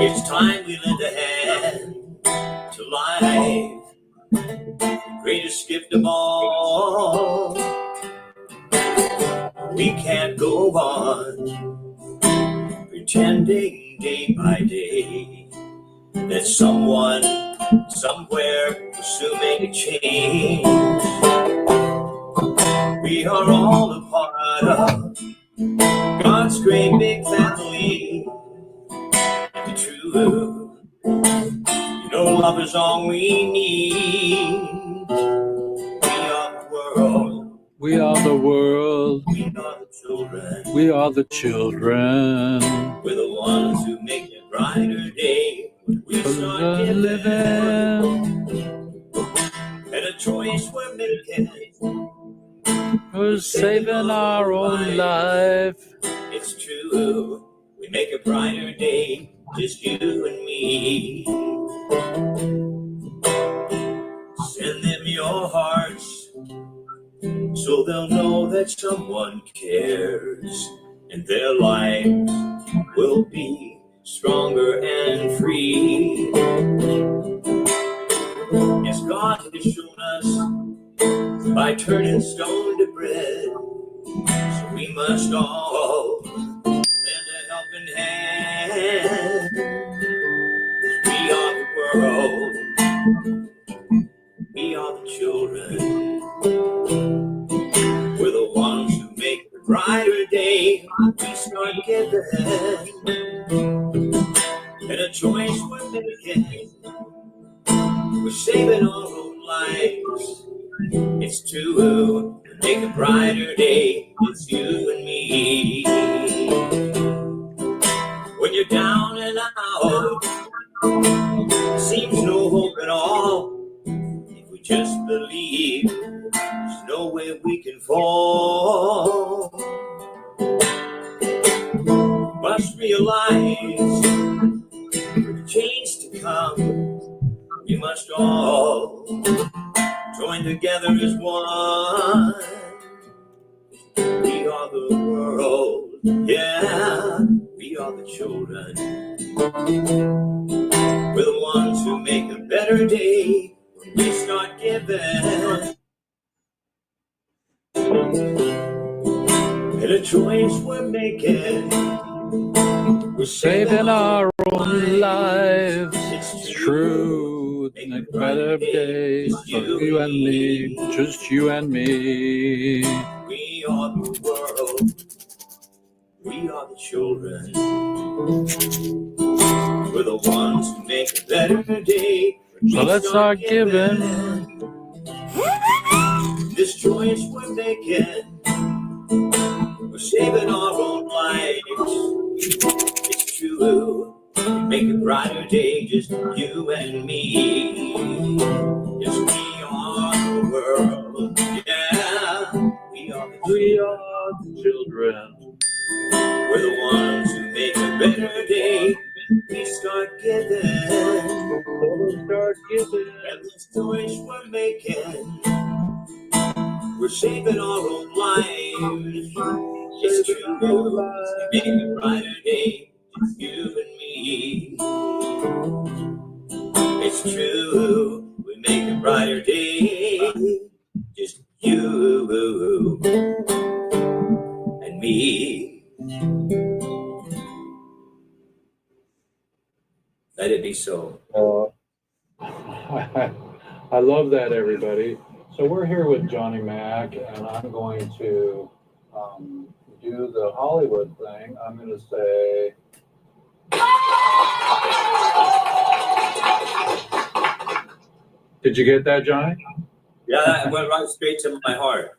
it's time we lend a hand to life, the greatest gift of all. We can't go on pretending day by day that someone somewhere will soon make a change. We are all a part of God's great big family. The true, love is all we need. We are the world. We are the world. We are the children. We are the children. We're the ones who make a brighter day when we start Living. And a choice we're making. We're saving our own life. It's true. We make a brighter day, just you and me. Send them your hearts so they'll know that someone cares, and their lives will be stronger and free. As God has shown us by turning stone to bread, so we must all lend a helping hand. We are the world. We are the children. We're the ones who make the brighter day. We start giving, and a choice we're making. We're saving our own lives. It's true. Make a brighter day. It's you and me. When you're down and out, seems no hope at all. If we just believe, there's no way we can fall. Must realize for the change to come, we must all join together as one. We are the world, yeah, we are the children. We're the ones who make a better day when we start giving. And a choice we're making. We're saving our own lives. It's true. Make a better day for you and me. Just you and me. We are the world. We are the children. We're the ones who make a better day. So let's start giving. This choice we're making. We're saving our own lives. It's true. We make a brighter day, just you and me. Yes, we are the world. Yeah, we are the children. We are the children. We're the ones who make a we start giving, and this choice we're making, we're shaping our own lives. It's true, to make a brighter day, just you and me. It's true, we make a brighter day, just you and me. Let it be so. I love that, everybody. So we're here with Johnny Mac, and I'm going to do the Hollywood thing. I'm going to say, did you get that, Johnny? Yeah, that went right straight to my heart.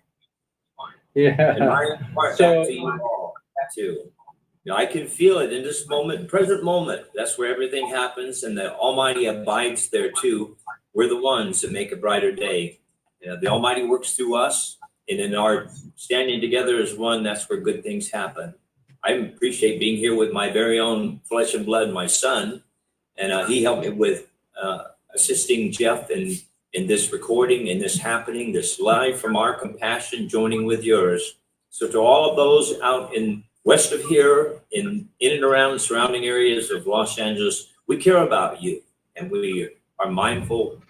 Yeah. And my heart back to you all, too. You know, I can feel it in this moment, present moment. That's where everything happens, and the Almighty abides there, too. We're the ones that make a brighter day. You know, the Almighty works through us, and in our standing together as one, that's where good things happen. I appreciate being here with my very own flesh and blood, my son, and he helped me with assisting Jeff in this recording, in this happening, this live from our compassion, joining with yours. So to all of those out in west of here, in and around surrounding areas of Los Angeles, we care about you, and we are mindful.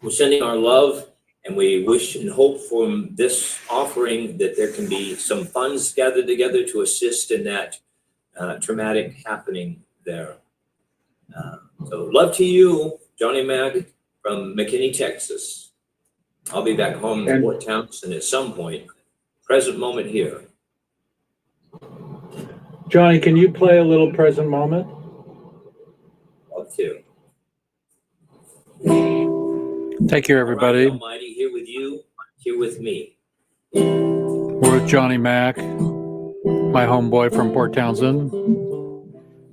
We're sending our love, and we wish and hope from this offering that there can be some funds gathered together to assist in that traumatic happening there. So love to you, Johnny Mac from McKinney, Texas. I'll be back home in Fort Townsend at some point. Present moment here. Johnny, can you play a little present moment? Love to. Take care, everybody. All right, Almighty, here with you, here with me. We're with Johnny Mac, my homeboy from Port Townsend.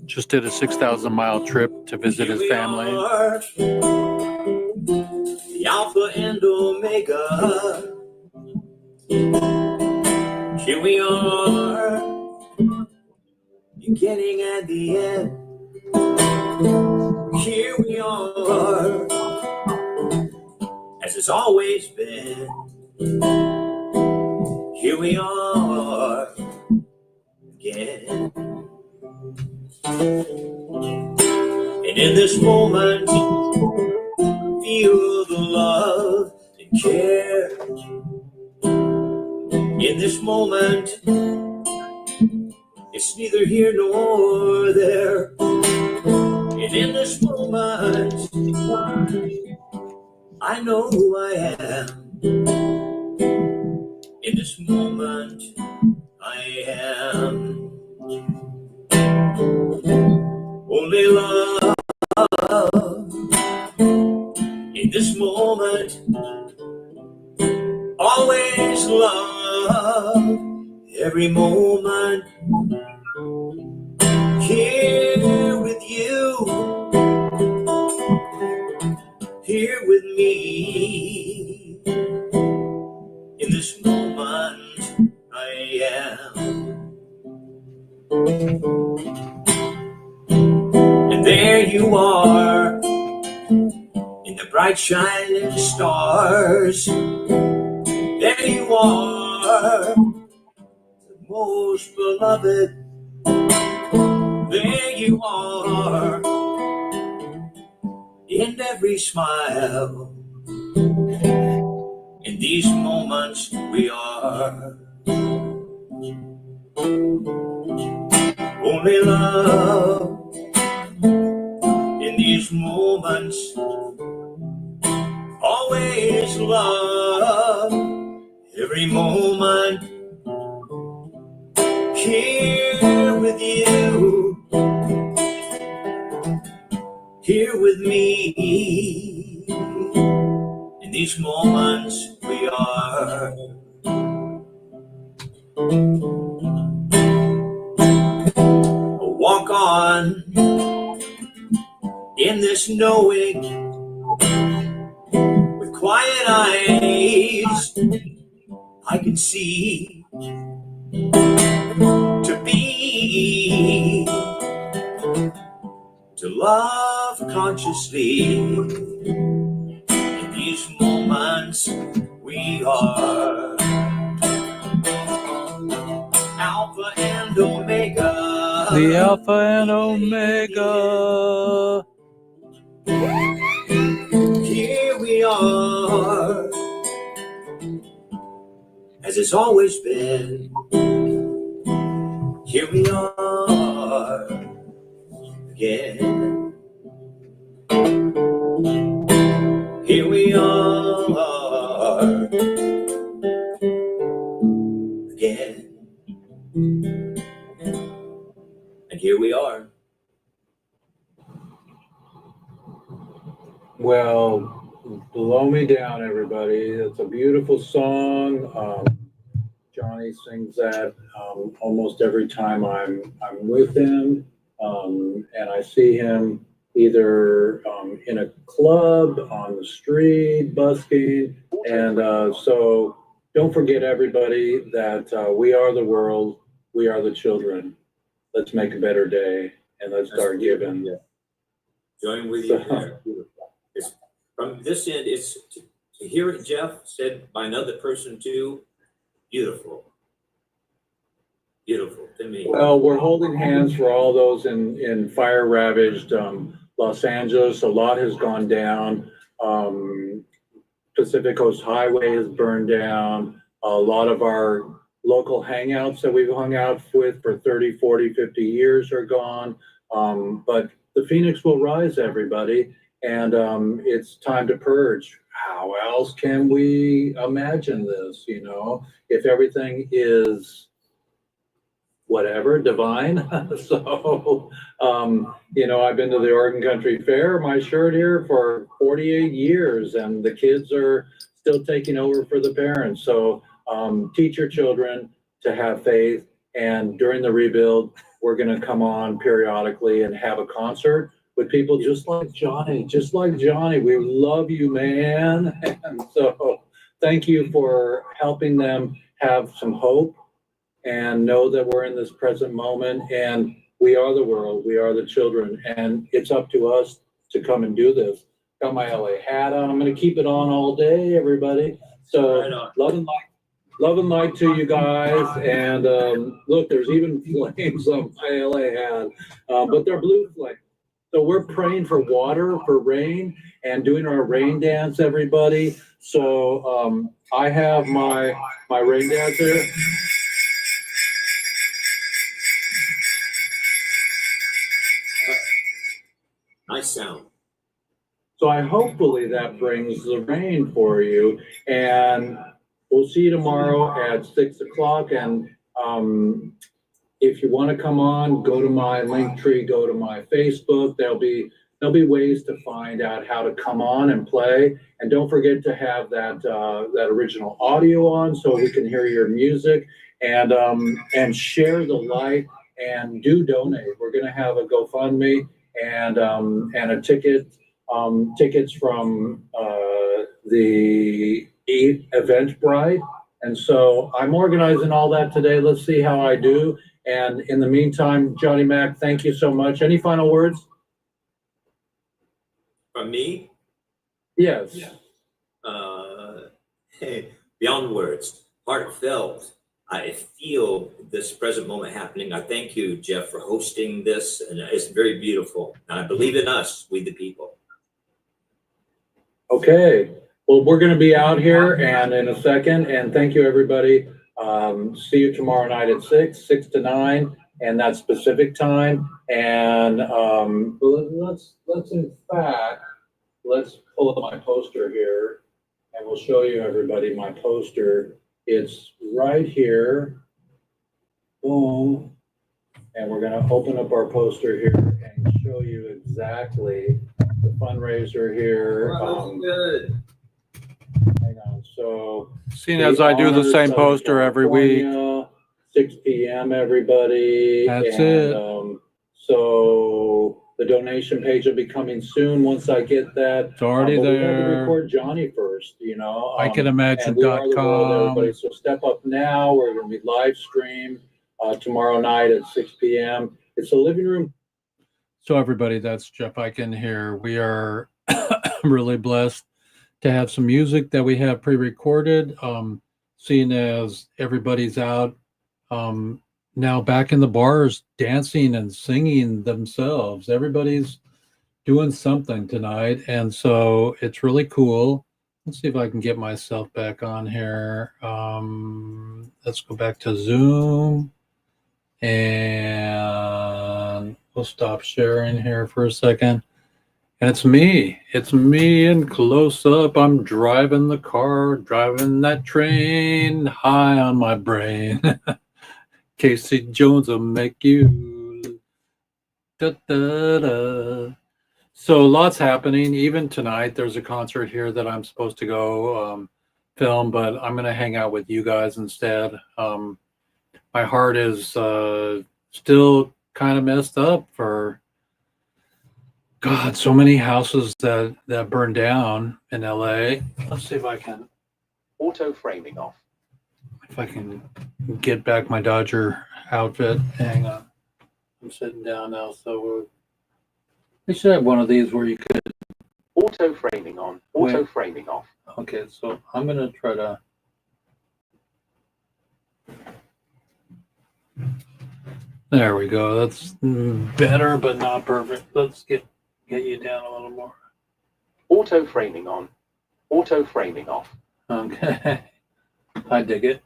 Just did a 6,000-mile trip to visit his family. Are, the Alpha and Omega. Here we are, beginning and the end. Here we are, as it's always been. Here we are again. And in this moment, feel the love and care. In this moment, it's neither here nor there. And in this moment, I know who I am. In this moment, I am only love. In this moment, always love. Every moment here with you, here with me. In this moment, I am. And there you are, in the bright shining stars. There you are, the most beloved. There you are, in every smile. In these moments we are only love. In these moments, always love. Every moment here with you, here with me. In these moments we are walk on in this knowing with quiet eyes. I can see to to love consciously. In these moments, we are Alpha and Omega. The Alpha and Omega. Here we are, as it's always been. Here we are again. Here we are again. And here we are. Well, blow me down, everybody. It's a beautiful song. Johnny sings that almost every time I'm with him, and I see him either in a club, on the street, busking, and so don't forget, everybody, that we are the world, we are the children. Let's make a better day, and let's start giving. Yeah. Join with you So- there. It's, from this end, it's to hear it, Jeff, said by another person too. Beautiful. Beautiful to me. Well, we're holding hands for all those in fire ravaged Los Angeles. A lot has gone down. Pacific Coast Highway is burned down. A lot of our local hangouts that we've hung out with for 30, 40, 50 years are gone. But the Phoenix will rise, everybody. And it's time to purge. How else can we imagine this, you know, if everything is whatever, divine? So, you know, I've been to the Oregon Country Fair, my shirt here, for 48 years, and the kids are still taking over for the parents. So teach your children to have faith. And during the rebuild, we're going to come on periodically and have a concert with people just like Johnny, just like Johnny. We love you, man. And so thank you for helping them have some hope and know that we're in this present moment, and we are the world, we are the children, and it's up to us to come and do this. Got my LA hat on. I'm going to keep it on all day, everybody. So Right on. love and light to you guys. And look, there's even flames on my LA hat, but they're blue flames. So we're praying for water, for rain, and doing our rain dance, everybody. So I have my rain dance here. Nice sound. So hopefully that brings the rain for you. And we'll see you tomorrow at 6 o'clock. And if you want to come on, go to my link tree, go to my Facebook. There'll be ways to find out how to come on and play. And don't forget to have that original audio on so we can hear your music, and share the light, and do donate. We're going to have a GoFundMe and a tickets from the Eventbrite. And so I'm organizing all that today. Let's see how I do. And in the meantime, Johnny Mac, thank you so much. Any final words? From me, Yes. beyond words, heartfelt. I feel this present moment happening. I thank you, Jeff, for hosting this, and it's very beautiful. And I believe in us, we the people. Okay. Well, we're going to be out here and in a second. And thank you, everybody. See you tomorrow night at 6 to 9, and that's Pacific time. And let's pull up my poster here, and we'll show you, everybody, my poster. It's right here. Boom. And we're going to open up our poster here and show you exactly the fundraiser here. Good. Hang on. So, Seeing as I do the same poster every week. 6 p.m. everybody. That's and, it. So the donation page will be coming soon once I get that. It's already but we had to there. record Johnny first, you know. And we are the world, ICanImagine.com. everybody. So step up now. We're going to be live stream tomorrow night at 6 p.m. It's a living room. So everybody, that's Jeff Eichen here. We are really blessed to have some music that we have pre-recorded. Seeing as everybody's out now back in the bars dancing and singing themselves. Everybody's doing something tonight, and so it's really cool. Let's see if I can get myself back on here. Let's go back to Zoom, and we'll stop sharing here for a second. And it's me. It's me in close up. I'm driving the car, driving that train, high on my brain. Casey Jones will make you. Da, da, da. So lots happening. Even tonight, there's a concert here that I'm supposed to go film, but I'm going to hang out with you guys instead. My heart is still kind of messed up for God, so many houses that burned down in LA. Let's see if I can Auto framing off. if I can get back my Dodger outfit. Hang on. I'm sitting down now, so they should have one of these where you could. Auto framing on. Auto Wait. framing off. Okay, so I'm gonna try to. There we go. That's better, but not perfect. Let's get you down a little more. Auto framing on. Auto framing off. Okay, I dig it.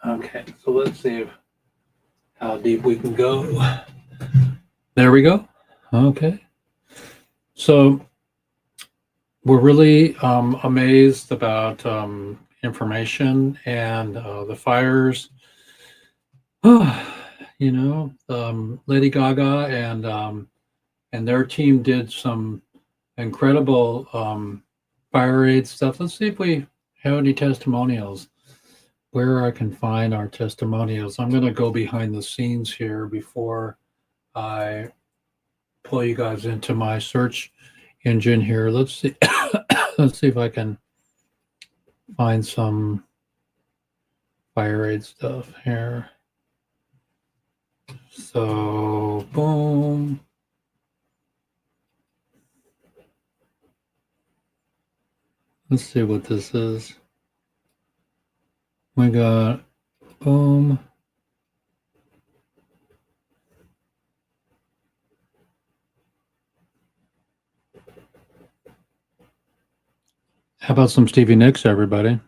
Okay, so let's see how deep we can go. There we go. Okay, so we're really amazed about information and the fires. You know, Lady Gaga and their team did some incredible fire aid stuff. Let's see if we have any testimonials. Where I can find our testimonials. I'm going to go behind the scenes here before I pull you guys into my search engine here. Let's see. Let's see if I can find some fire aid stuff here. So, boom. Let's see what this is. We got, boom. How about some Stevie Nicks, everybody?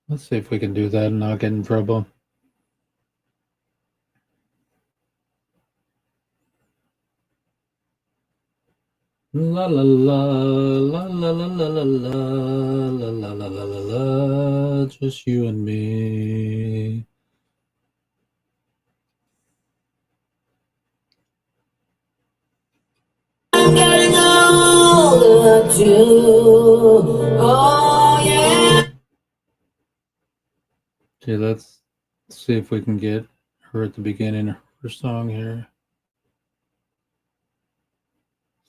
Let's see if we can do that and not get in trouble. La la la la la la la la la la la la la la la, just you and me. I'm getting older too. Oh yeah. Okay, let's see if we can get her at the beginning of her song here.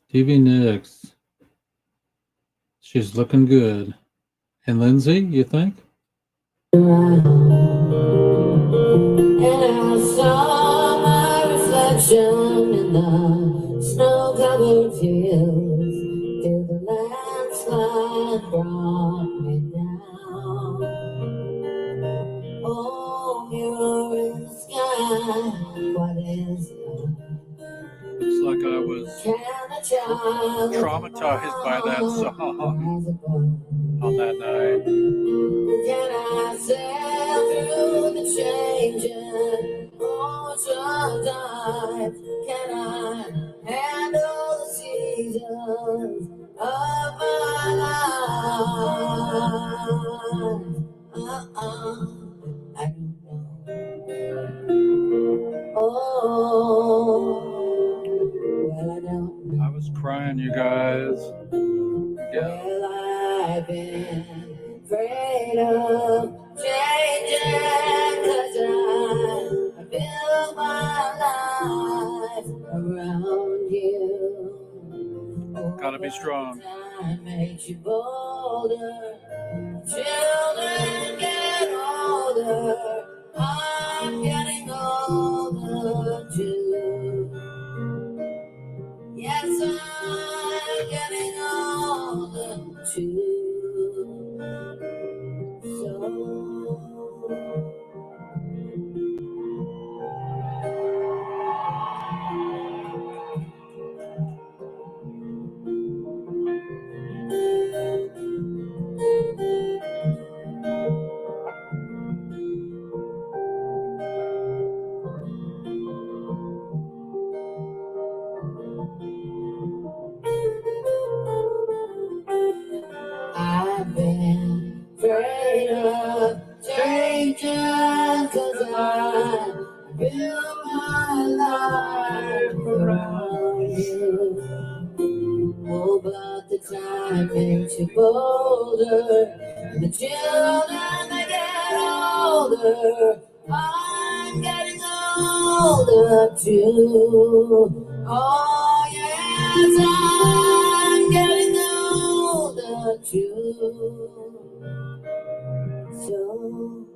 Stevie Nicks. She's looking good. And Lindsay, you think? And I saw my reflection in the snow-covered fields till the landslide brought me down. Oh, mirror in the sky, what is love? It's like I was traumatized by that song on that night. Can I sail through the changing ocean tide? Can I handle the seasons of my life? I don't know. Oh, well, I don't know. I was crying, you guys. Yeah. Well, I've been afraid of changing 'cause I built my life around you. Gotta be strong. Time makes you bolder. Children get older. I'm getting older too. I've been afraid of changes 'cause I built my life around you. Oh, but the time makes you bolder, and the children they get older. I'm getting older too. Oh yes, I'm getting older too. So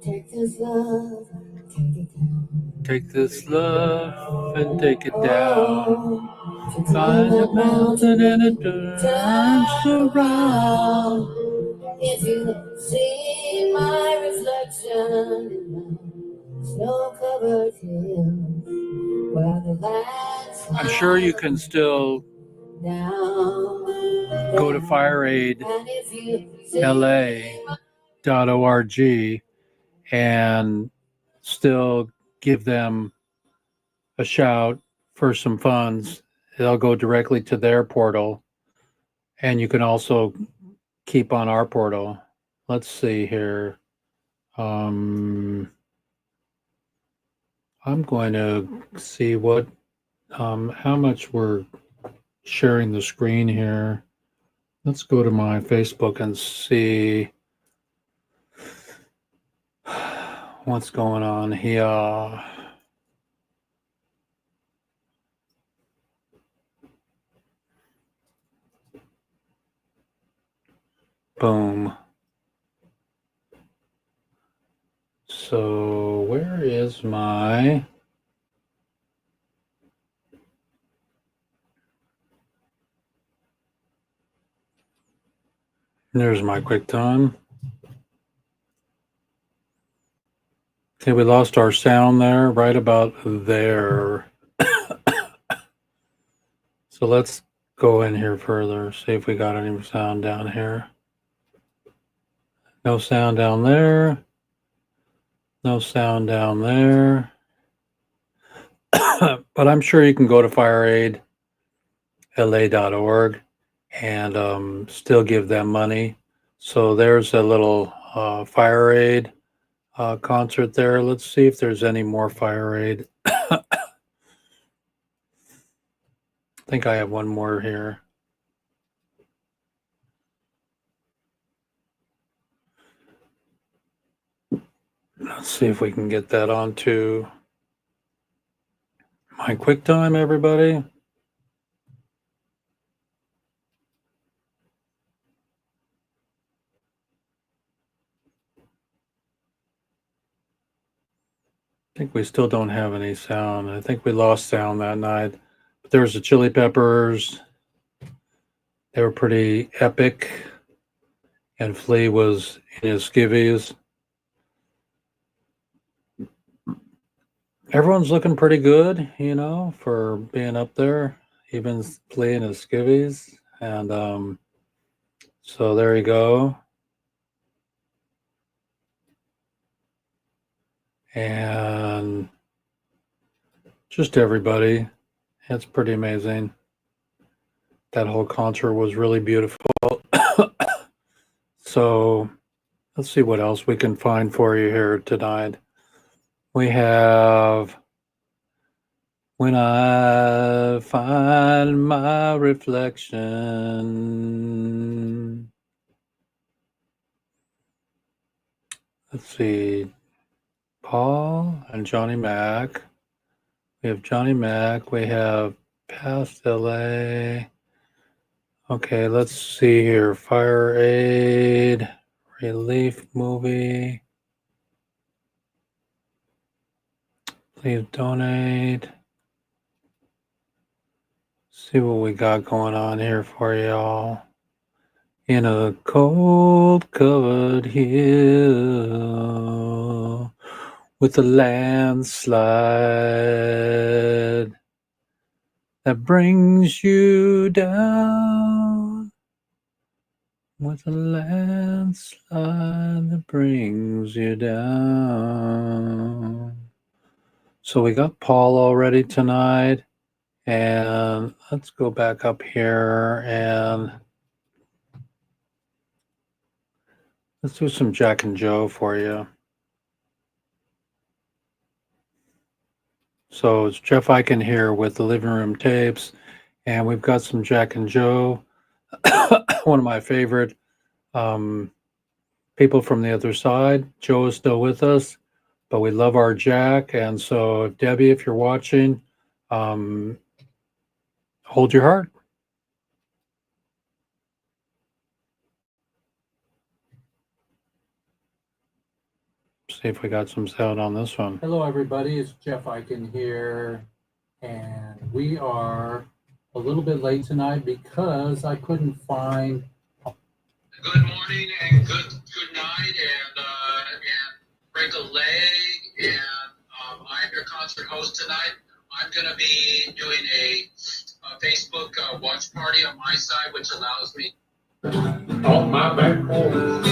take this love, take it down. Take this love and take it down. Oh, Find a mountain and it turns around. If you see my reflection in the snow-covered hills, where the lands I'm sure you can still down, go to fireaidla.org and still give them a shout for some funds. They'll go directly to their portal, and you can also keep on our portal. Let's see here. I'm going to see what how much we're sharing the screen here. Let's go to my Facebook and see what's going on here. Boom. So where is my... There's my QuickTime. Okay, we lost our sound there, right about there. So let's go in here further, see if we got any sound down here. No sound down there. No sound down there. But I'm sure you can go to fireaidla.org and still give them money. So there's a little Fire Aid concert there. Let's see if there's any more Fire Aid. I think I have one more here. Let's see if we can get that onto my QuickTime, everybody. I think we still don't have any sound. I think we lost sound that night. But there was the Chili Peppers. They were pretty epic. And Flea was in his skivvies. Everyone's looking pretty good, you know, for being up there. Even Flea in his skivvies. And so there you go. And just everybody. It's pretty amazing. That whole concert was really beautiful. So let's see what else we can find for you here tonight. We have When I Find My Reflection. Let's see. Paul and Johnny Mac. We have Johnny Mac. We have Past LA. Okay, let's see here. Fire Aid, ReLief movie. Please donate. See what we got going on here for y'all. in a cold covered hill with a landslide that brings you down, with a landslide that brings you down. So we got Paul already tonight, and let's go back up here and let's do some Jack and Joe for you. So it's Jeff Eichen here with the Living Room Tapes, and we've got some Jack and Joe, one of my favorite people from the other side. Joe is still with us, but we love our Jack. And so, Debbie, if you're watching, hold your heart. See if we got some sound on this one. Hello, everybody. It's Jeff Eichen here, and we are a little bit late tonight because I couldn't find. Good morning and good night and break a leg, and I'm your concert host tonight. I'm going to be doing a Facebook watch party on my side, which allows me on my back porch.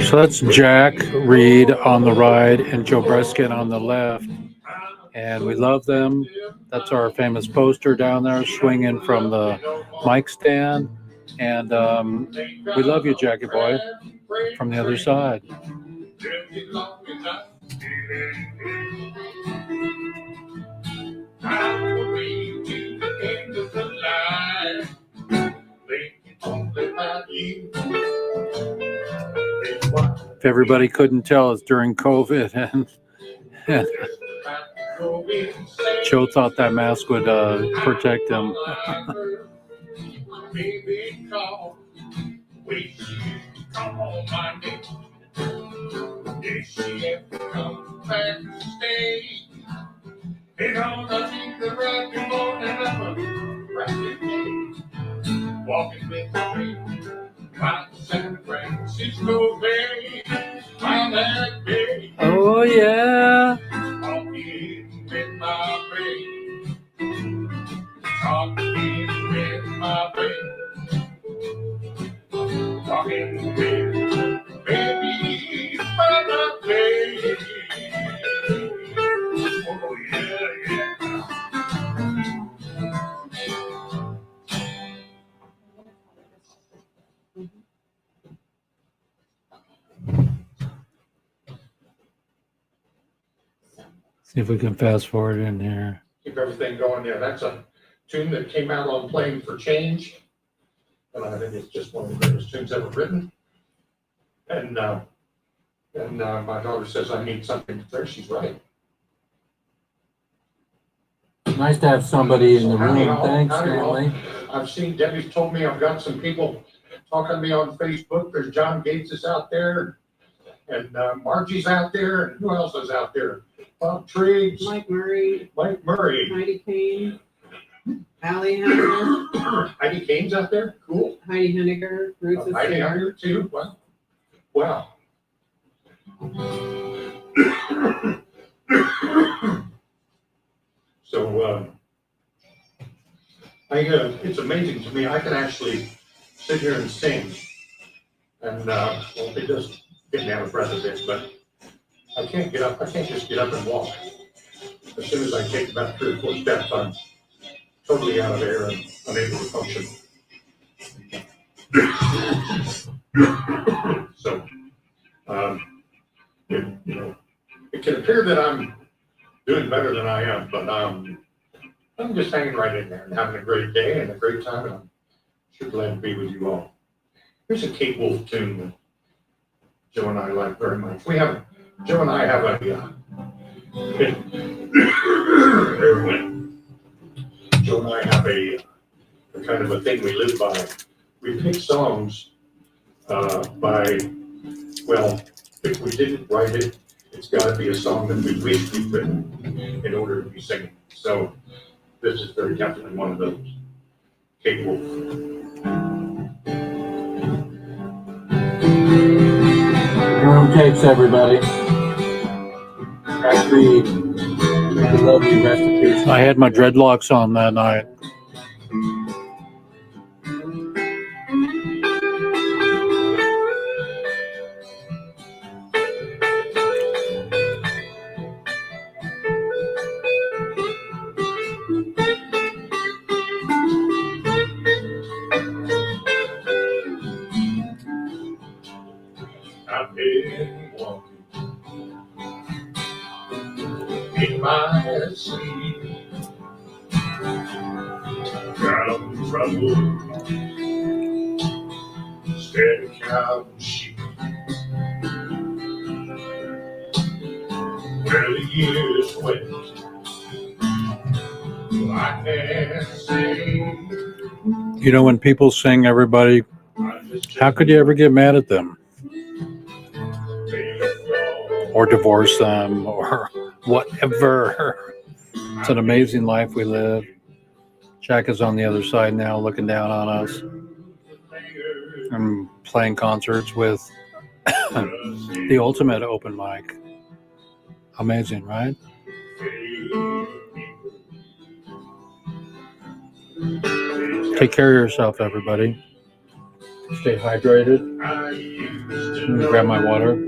So that's Jack Reed on the right and Joe Breskin on the left, and we love them. That's our famous poster down there swinging from the mic stand. And we love you, Jackie boy, from the other side. If everybody couldn't tell, it's during COVID, and Joe thought that mask would protect him. Walking with me, my San Francisco Bay, on that bay. Oh yeah. Walking with my baby, talking with my baby, walking with baby by the bay. Oh yeah, yeah. See if we can fast forward in here. Keep everything going there. That's a tune that came out on Playing for Change. And I think it's just one of the greatest tunes ever written. And my daughter says I need something there. She's right. Nice to have somebody in the room. Thanks, Howdy all. Stanley. I've seen Debbie's told me I've got some people talking to me on Facebook. There's John Gates is out there, and Margie's out there, and who else is out there? Bob Triggs, Mike Murray, Heidi Kane, Allie Hunter, Heidi Kane's out there. Cool. Heidi Henniger, Ruth is Heidi there. Hunter too. Wow. So it's amazing to me. I can actually sit here and sing, and well, it does get me out of breath a bit, but I can't get up. I can't just get up and walk. As soon as I take about 3 or 4 steps, I'm totally out of air and unable to function. So, it can appear that I'm doing better than I am, but I'm just hanging right in there and having a great day and a great time, and I'm sure glad to be with you all. Here's a Kate Wolf tune that Joe and I like very much. Joe and I have a Joe and I have a kind of a thing we live by. We pick songs by, well, if we didn't write it, it's got to be a song that we wish we'd written in order to be singing. So this is very definitely one of those. Kate Wolf. Crumb cakes, everybody. Actually, I love you. Rest in peace. I had my dreadlocks on that night. I've been walking in my sleep, got in trouble, steady counting sheep. Well, the years went, well, I can't say. You know, when people sing, everybody, how could you ever get mad at them? Or divorce them, or whatever. It's an amazing life we live. Jack is on the other side now, looking down on us. I'm playing concerts with the ultimate open mic. Amazing, right? Take care of yourself, everybody. Stay hydrated. Grab my water.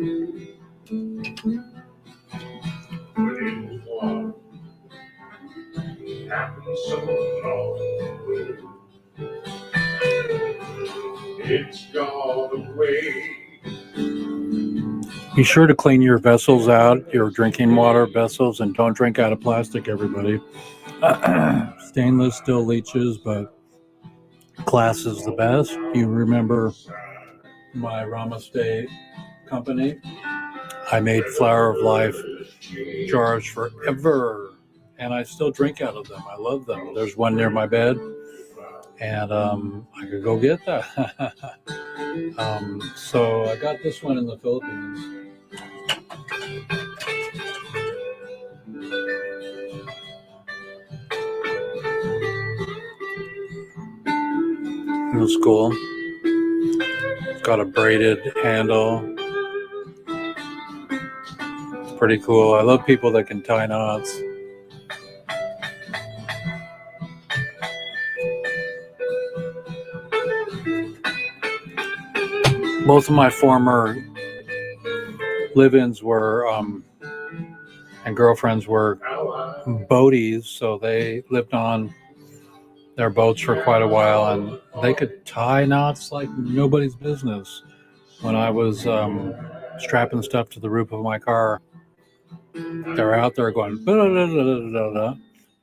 It's gone away. Be sure to clean your vessels out, your drinking water vessels, and don't drink out of plastic, everybody. Stainless still leaches, but glass is the best. You remember my Rama-Stay company? I made Flower of Life jars forever, and I still drink out of them. I love them. There's one near my bed, and I could go get that. So I got this one in the Philippines. It was cool. It's got a braided handle. It's pretty cool. I love people that can tie knots. Both of my former live-ins were and girlfriends were boaties, so they lived on their boats for quite a while, and they could tie knots like nobody's business. When I was strapping stuff to the roof of my car, they're out there going, "Ba-da-da-da-da-da-da,"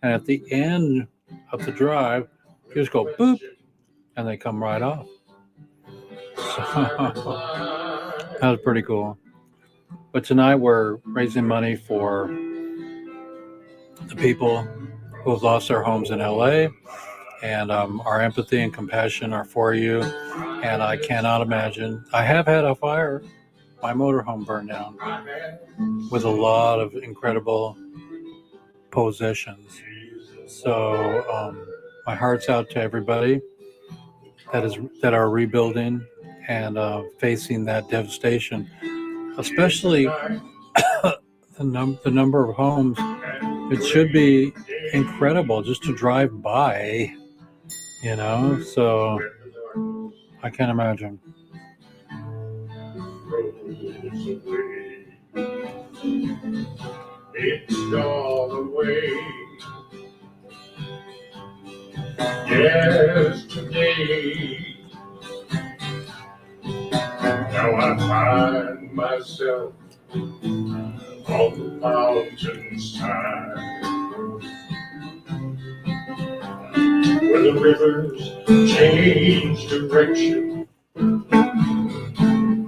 and at the end of the drive, you just go boop, and they come right off. So, that was pretty cool. But tonight we're raising money for the people who have lost their homes in LA, and our empathy and compassion are for you. And I cannot imagine. I have had a fire. My motorhome burned down with a lot of incredible possessions. So my heart's out to everybody that are rebuilding and facing that devastation, especially the number of homes. It should be incredible just to drive by, you know. So I can't imagine. It's gone away. Yesterday, now I find myself on the mountainside, where the rivers change direction,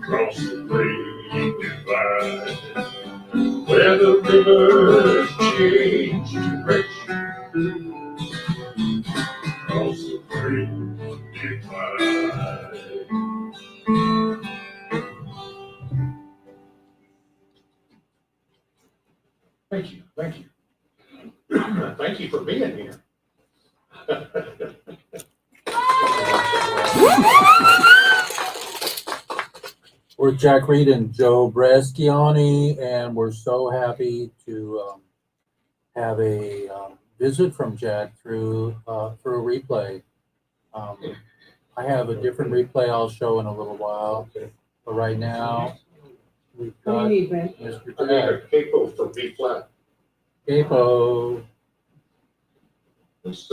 cross the great divide. Where the rivers change direction, cross the great divide. Thank you, thank you. Thank you for being here. We're Jack Reed and Joe Bresciani, and we're so happy to have a visit from Jack through replay. I have a different replay I'll show in a little while, but right now we've What got do you need, Ben? Mr. I need a Jack. capo for B flat. Capo. This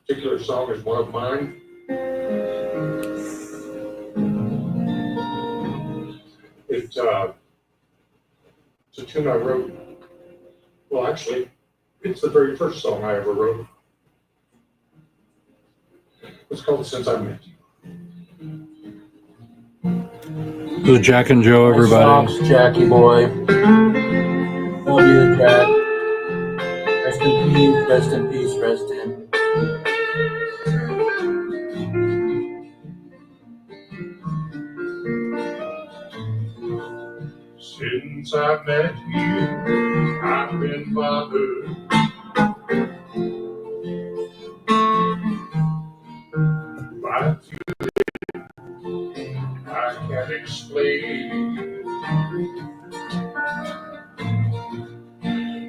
particular song is one of mine. It's a tune I wrote. Well, actually, it's the very first song I ever wrote. It's called Since I Met You. To Jack and Joe, everybody. Socks, Jackie boy. Love you, Jack. Rest in peace, rest in peace, rest in. Since I met you, I've been bothered by a feeling I can't explain.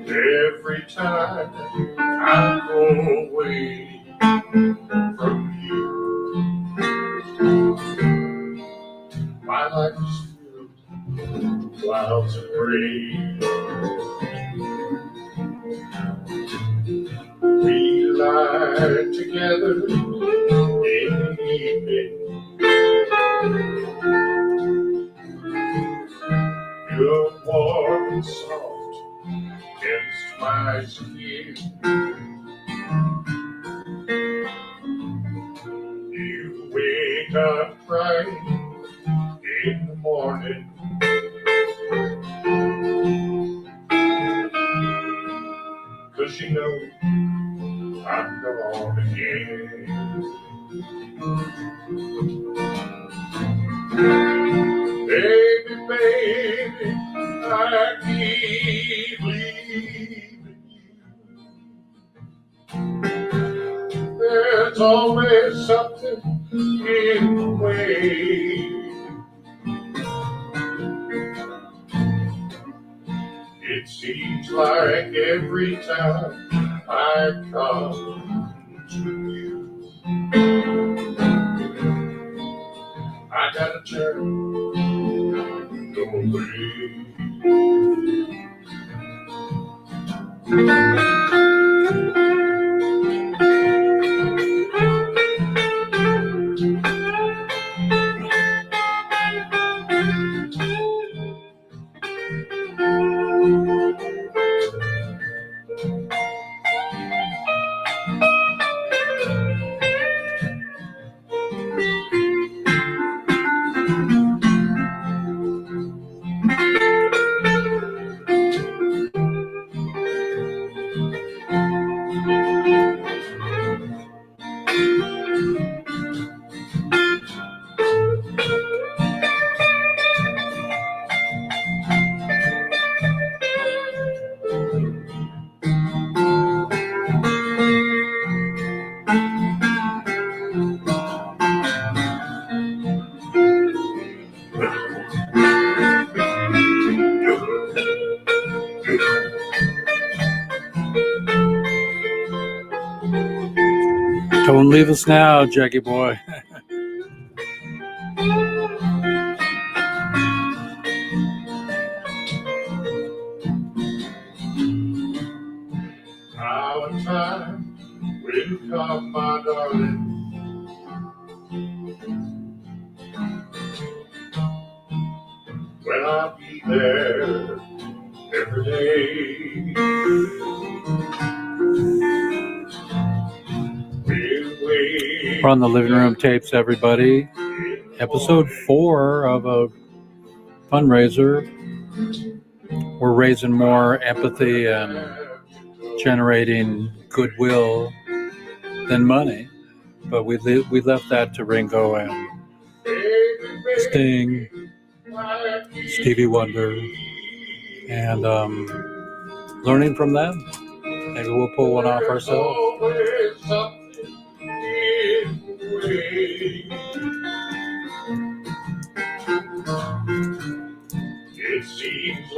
Every time I go away from you, my life is filled with clouds of rain. We lie together in the evening. You're warm and soft against my skin. You wake up crying in the morning. Cause you know I'm gone again. Baby, baby, I keep leaving you. There's always something in the way. It seems like every time I come to you, I gotta turn away. Don't leave us now, Jackie boy. Our time will come, my darling. When I'll be there every day. We'll wait. We're on the living room tapes, everybody. Episode 4 of a fundraiser. We're raising more empathy and generating goodwill than money. But we left that to Ringo and Sting, Stevie Wonder, and learning from them. Maybe we'll pull one off ourselves.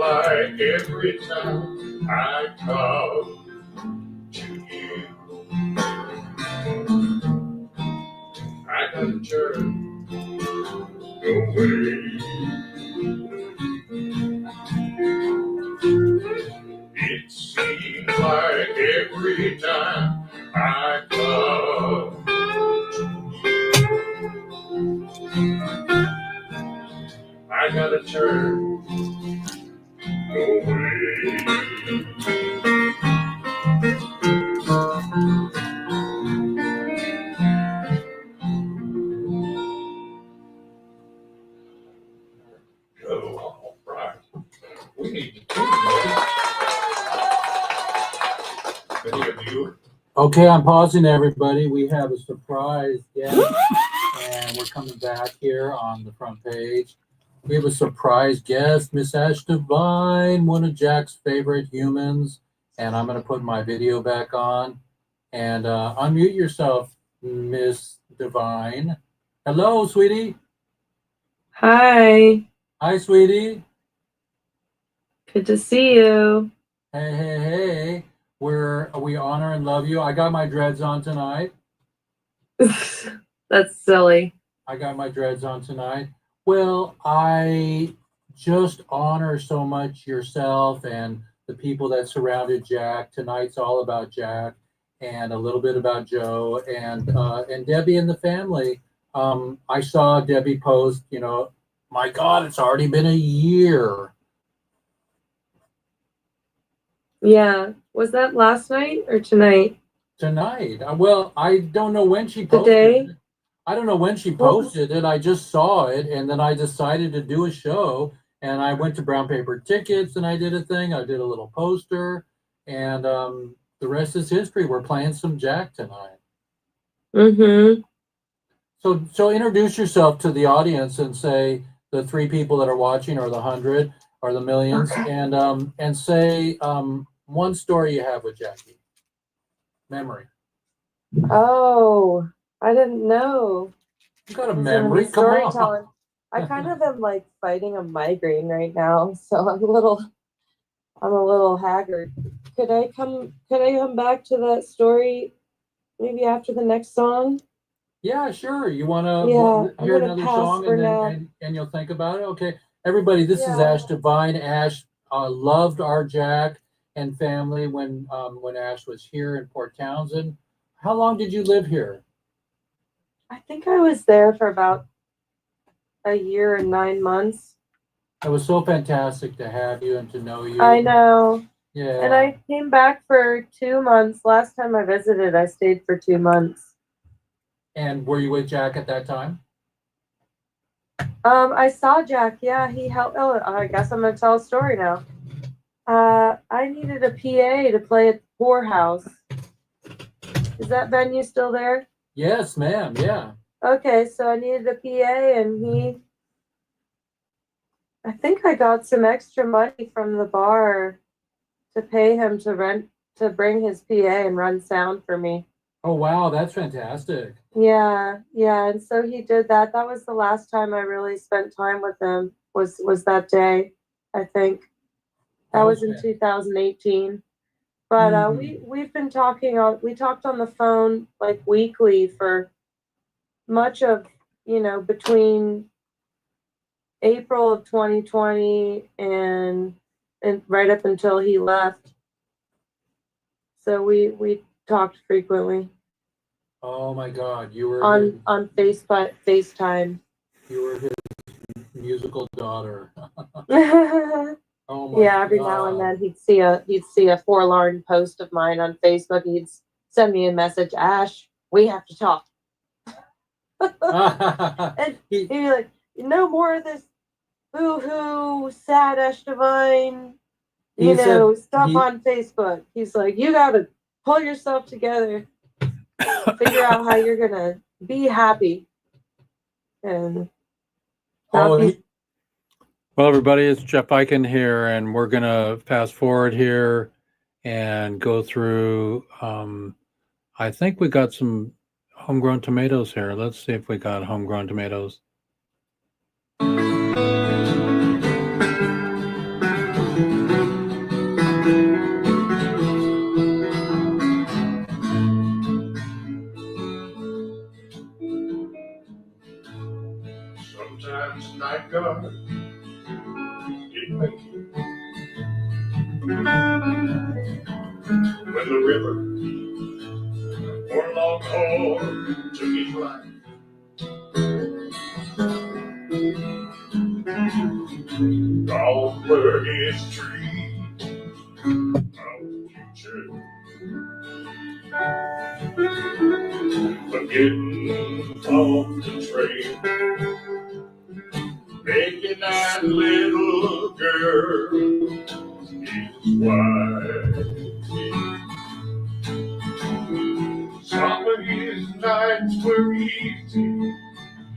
like every time I talk to you. I gotta turn away. It seems like every time I come, I gotta turn away. Oh, all right. We need to do any of you. Okay, I'm pausing everybody. We have a surprise guest, and we're coming back here on the front page. We have a surprise guest, Miss Ash Divine, one of Jack's favorite humans. And I'm going to put my video back on. And unmute yourself, Miss Divine. Hello, sweetie. Hi, Hi, sweetie. good to see you. Hey, hey, hey. We honor and love you. I got my dreads on tonight. That's silly. I got my dreads on tonight. Well, I just honor so much yourself and the people that surrounded Jack. Tonight's all about Jack and a little bit about Joe and Debbie and the family. I saw Debbie post, my God, it's already been a year. Yeah, was that last night or tonight? Tonight. Well, I don't know when she posted Today? it. I don't know when she posted it. I just saw it, and then I decided to do a show, and I went to Brown Paper Tickets, and I did a thing. I did a little poster, and the rest is history. We're playing some Jack tonight. Mm-hmm. So introduce yourself to the audience and say the 3 people that are watching, or the 100, or the millions, and say one story you have with Jackie. Memory. Oh, I didn't know. You got a memory? Come on. Storytelling. I kind of am like fighting a migraine right now, so I'm a little haggard. Could I come back to that story maybe after the next song? Yeah, sure. You want to Yeah, hear I'm gonna another pass song for and then now. and you'll think about it? Okay. Everybody, this is Yeah. Ash Divine. Ash loved our Jack and family when Ash was here in Port Townsend. How long did you live here? I think I was there for about a year and 9 months. It was so fantastic to have you and to know you. I know. Yeah. And I came back for 2 months. Last time I visited, I stayed for 2 months. And were you with Jack at that time? I saw Jack. Yeah, he helped. Oh, I guess I'm gonna tell a story now. I needed a PA to play at the poorhouse. Is that venue still there? Yes, ma'am. Yeah. Okay, so I needed a PA, and I think I got some extra money from the bar to pay him to bring his PA and run sound for me. Oh, wow. That's fantastic. Yeah, and so he did that. That was the last time I really spent time with him, was that day, I think. That was in 2018. But we've been talking we talked on the phone like weekly for much of, between April of 2020 and right up until he left. So we talked frequently. Oh my God, you were on FaceTime. You were his musical daughter. Oh my Yeah, every now and then he'd see a forlorn post of mine on Facebook. He'd send me a message, Ash, we have to talk. And he'd be like, no more of this boo-hoo, sad Ash Divine, stuff on Facebook. He's like, you gotta pull yourself together, figure out how you're gonna be happy. And well, everybody, it's Jeff Eichen here, and we're going to fast forward here and go through. I think we got some homegrown tomatoes here. Let's see if we got homegrown tomatoes. Sometimes night guard, it makes you. When the river or long haul took his life, gone were his trees of future. Forgetting off the train, making that little girl his wife. Some of his nights were easy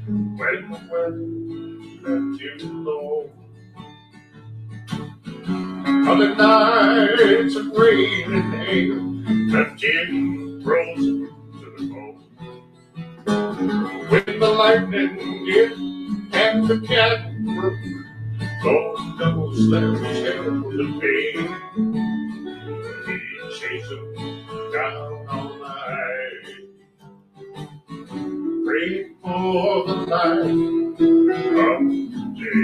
when the weather left him alone. Other nights of rain and hail left him frozen to the bone. When the lightning hit and the cat broke, those devils left him the pain. He'd chase him down all night, pray for the light of day.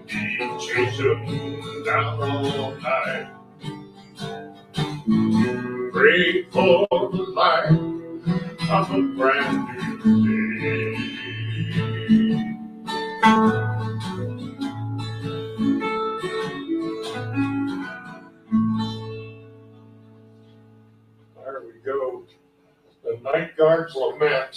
He'd chase him down all night, pray for the light of a brand new day. There we go. The Night Guard's Lament.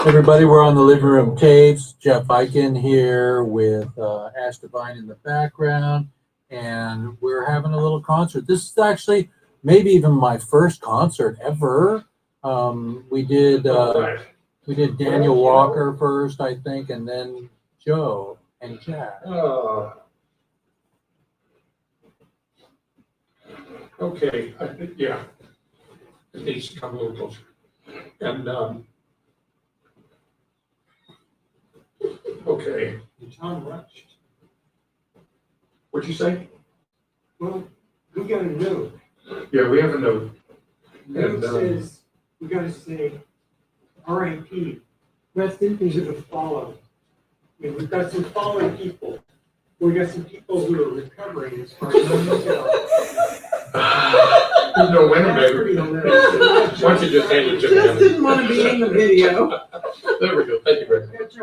Everybody, we're on the Living Room Tapes. Jeff Eichen here with Ash Divine in the background, and we're having a little concert. This is actually maybe even my first concert ever. We did Daniel Walker first, I think, and then Joe and Jack. Okay, I think, yeah. It needs to come a little closer. And, okay. Tom rushed. What'd you say? Well, we got a note. Yeah, we have a note. Note says we got to say R.I.P. Rest in peace to the fallen. And we've got some fallen people. We got some people who are recovering as far as I can tell. No winner, baby. Why don't you just hand it to me? Just didn't want to be in the video. There we go. Thank you very much.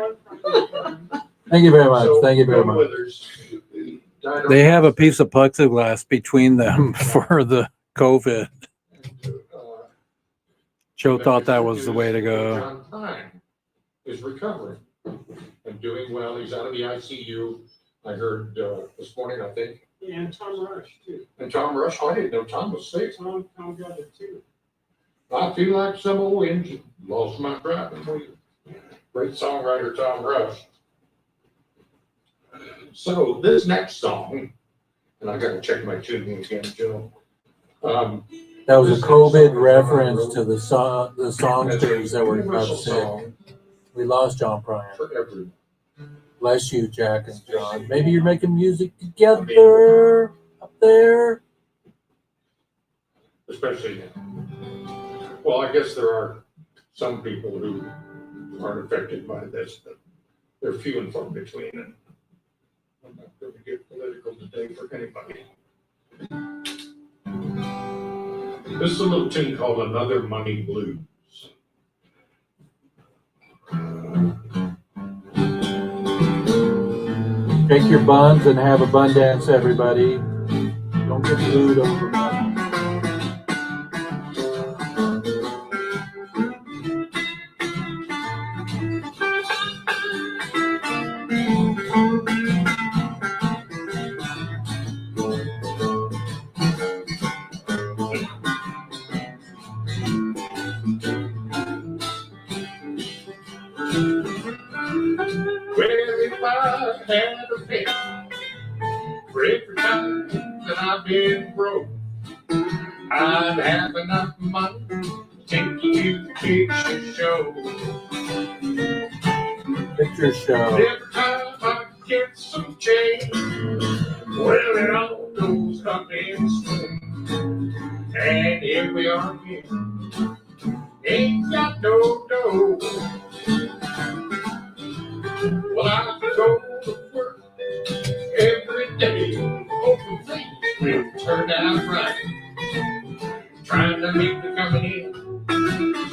Thank you very much. So, Thank you very Bill much. Withers, They have a piece of plexiglass between them for the COVID. Joe thought that was the way to go. John Pine is recovering and doing well. He's out of the ICU. I heard this morning, I think. Yeah, and Tom Rush too. And Tom Rush, I didn't know Tom was sick. Tom got it too. I feel like some old engine lost my driving wheel. Great songwriter, Tom Rush. So this next song, and I gotta check my tuning again, Joe. That was a COVID reference to the songsters that were about sick. We lost John Pryor. Forever. Bless you, Jack and John. Maybe you're making music together up there. Especially now. Well, I guess there are some people who aren't affected by this, but they're few and far between, and I'm not going to get political today for anybody. This is a little tune called Another Money Blues. Shake your buns and have a bun dance, everybody. Don't get blued over money. Well, if I had a penny for every time that I've been broke, I'd have enough money to take you to the picture show. Picture show. Every time I get some change, well, it all goes up in smoke. And here we are again. Ain't got no dough. Well, I go to work every day, hoping things will turn out right. Trying to make the coming in,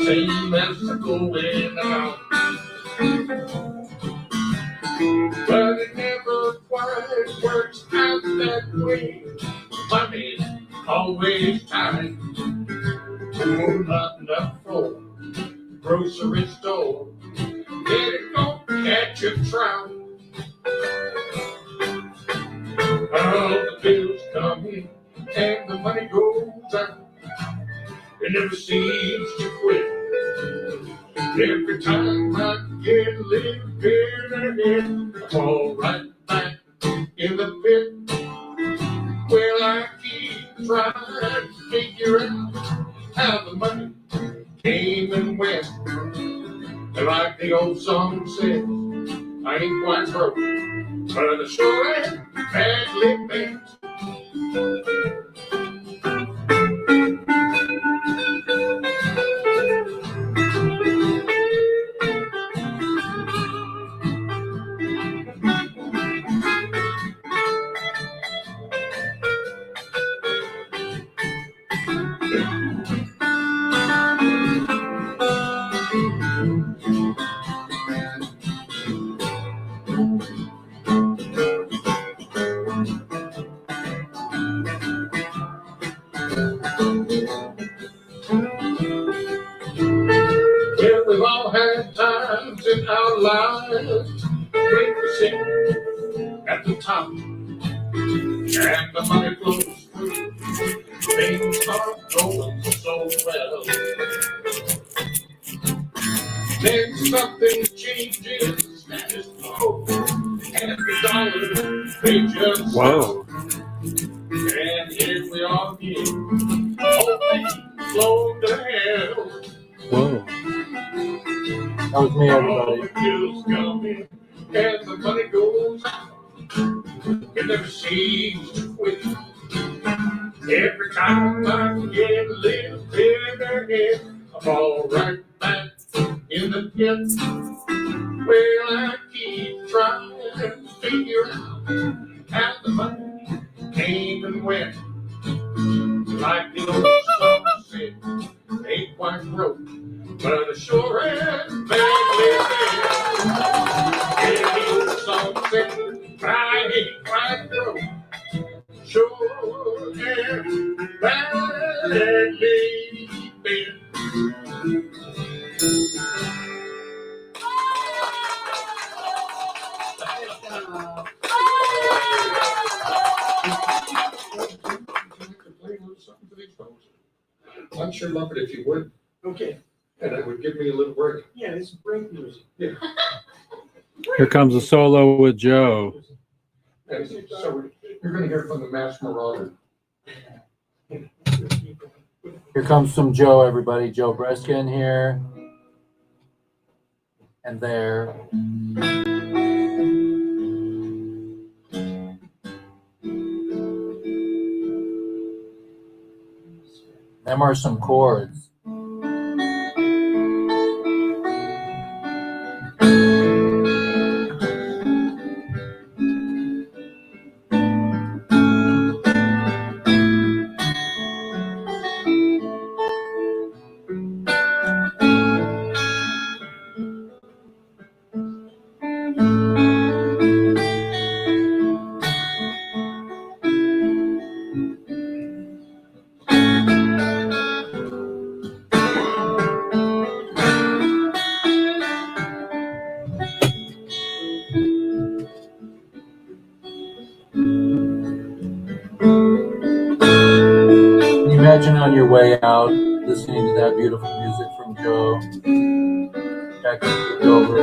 same as the going out. But it never quite works out that way. Money's always tight. Oh, not enough for grocery store. Then it gon' catch a trout. All the bills come in and the money goes out. It never seems to quit. Every time I get a little bit ahead, I fall right back in the pit. Well, I keep trying to figure out how the money came and went. And like the old song says, I ain't quite broke, but I sure am badly bent. Well, we've all had times in our lives when we sit at the top and the money flows through. Things start going so well. Then something changes, status quo, and the dollar they just Whoa. and here we are again. All things flow to hell. Whoa. That was me, All everybody. the bills come in and the money goes out. It never seems to quit. Every time I get a little bit ahead, I fall right back in the pit. Well, I keep trying to figure out how the money came and went. Like the old song said, ain't quite broke, but I sure am badly bent. Yeah, the old song said, I ain't quite broke, sure am badly bent. I'd sure love it if you would, Okay, and it would give me a little break. yeah, this is break music. Yeah. Here comes a solo with Joe. And so you're gonna hear from the Mass Marauder. Here comes some Joe, everybody. Joe Breskin here. And there. Them are some chords. Can you imagine on your way out listening to that beautiful music from Joe? That could take over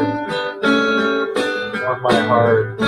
on my heart.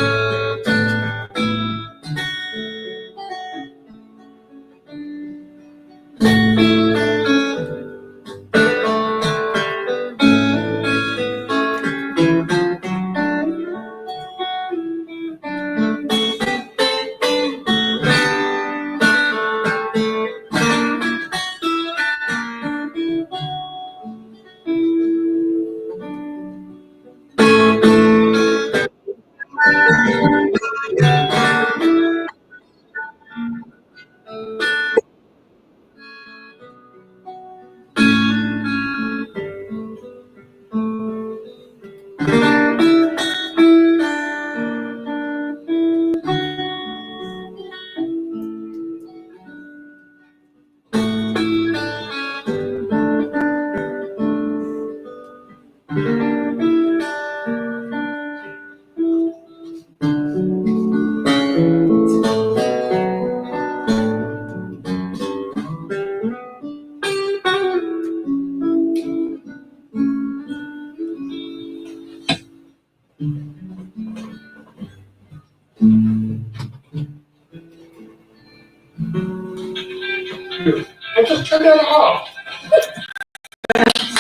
I just turned that off.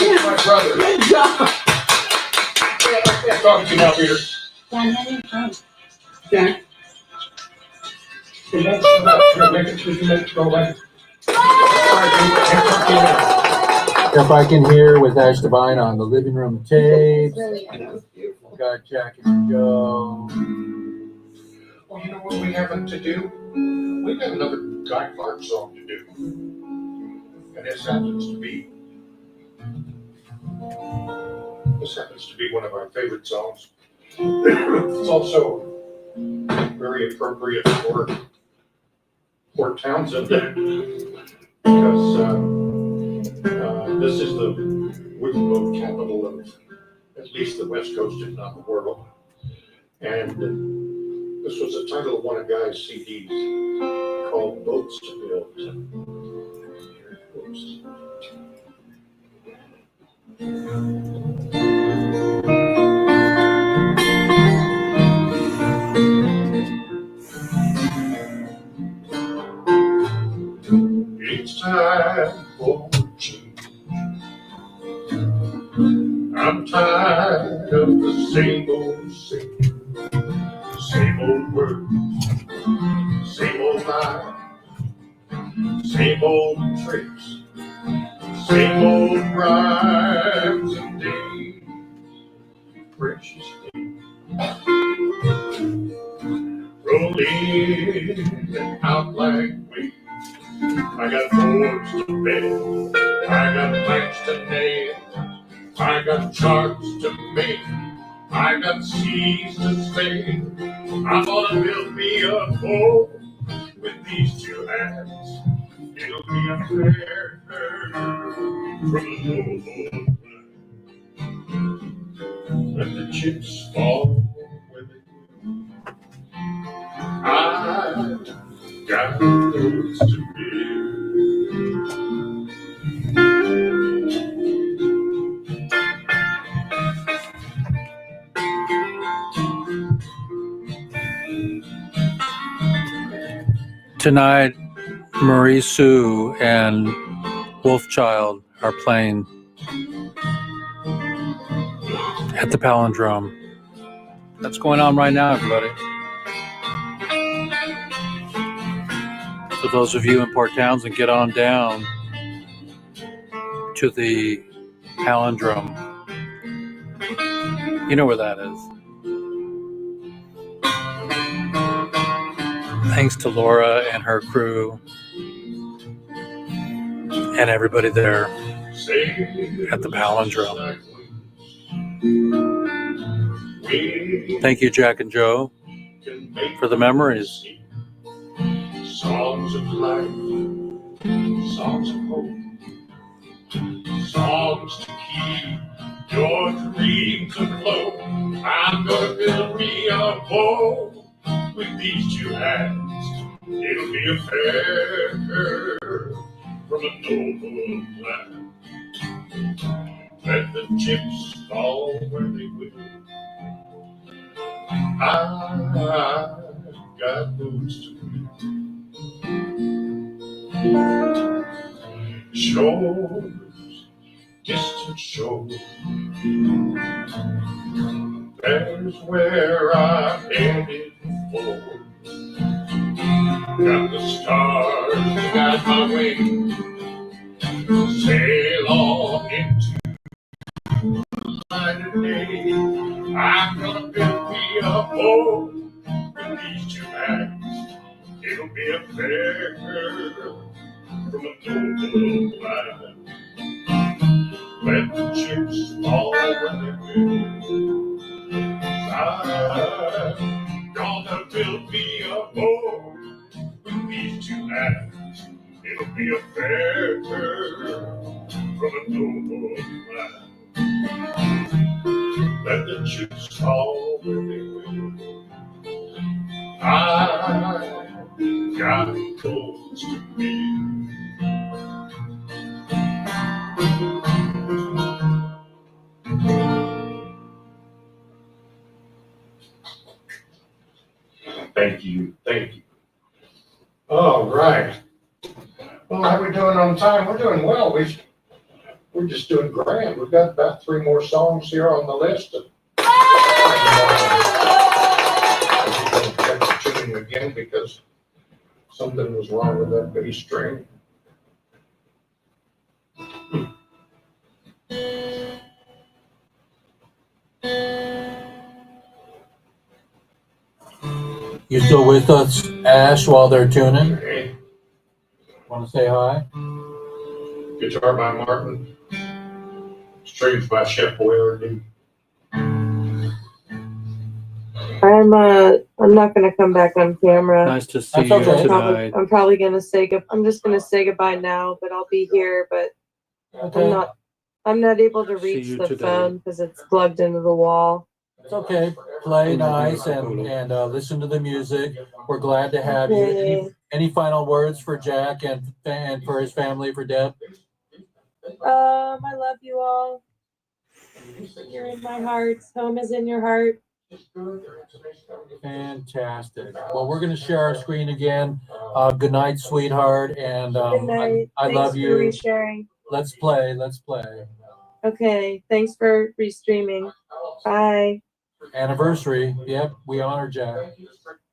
My brother. Good job. I can't talk to you now, Peter. Jack. Here, make it, we can make it go away. If I can hear with Ash Devine on the living room tapes. Got Jack and Joe. Well, you know what we haven't to do? We've got another Guy Clark song to do. And this happens to be one of our favorite songs. It's also very appropriate for Port Townsend because this is the riverboat capital of at least the West Coast, if not the world. And this was the title of one of Guy's CDs called Boats to Build. Here it goes. It's time for change. I'm tired of the same old words, same old lies, same old tricks, same old rhymes and days, precious days, rolling out like waves. I got boards to bend, I got planks to nail, I got charts to make, I got seas to sail. I'm gonna build me a boat with these two hands. It'll be a fair from the Lord. Let the chips fall where they will. I got those to build. Tonight, Marie Sue and Wolfchild are playing at the Palindrome. That's going on right now, everybody. For those of you in Port Townsend, get on down to the Palindrome. You know where that is. Thanks to Laura and her crew and everybody there at the Palindrome. Thank you, Jack and Joe, for the memories. Songs of life, songs of hope, songs to keep your dreams afloat. I'm gonna build me a boat with these two hands. It'll be a fair from a noble land. Let the chips fall where they will. I got those to do. Shores, distant shores, there's where I'm headed for. Got the stars to guide my way, sail on into the light of day. I'm gonna build me a boat with these two hands. It'll be a fair from a noble land. Let the chips fall where they will. I'm gonna build me a boat with these two hands. It'll be a fair from a noble land. Let the chips fall where they will. I got goals to build. Thank you. All right. Well, how are we doing on time? We're doing well. We're just doing grand. We've got about 3 more songs here on the list. Tuning again because something was wrong with that bass string. You still with us, Ash, while they're tuning? Okay. Want to say hi? Guitar by Martin. Strings by Chef Boyardee. I'm not gonna come back on camera. Nice to see That's you okay. tonight. I'm probably gonna I'm just gonna say goodbye now, but I'll be here, but Okay. I'm not able to See reach you the today. phone because it's plugged into the wall. It's okay. Play nice and listen to the music. We're glad to have you. Any final words for Jack and for his family, for Deb? I love you all. You're in my heart. Home is in your heart. Fantastic. Well, we're going to share our screen again. Good night, sweetheart. And Good night. I Thanks love for you. resharing. Let's play. Let's play. Okay. Thanks for restreaming. Bye. Anniversary. Yep, we honor Jack.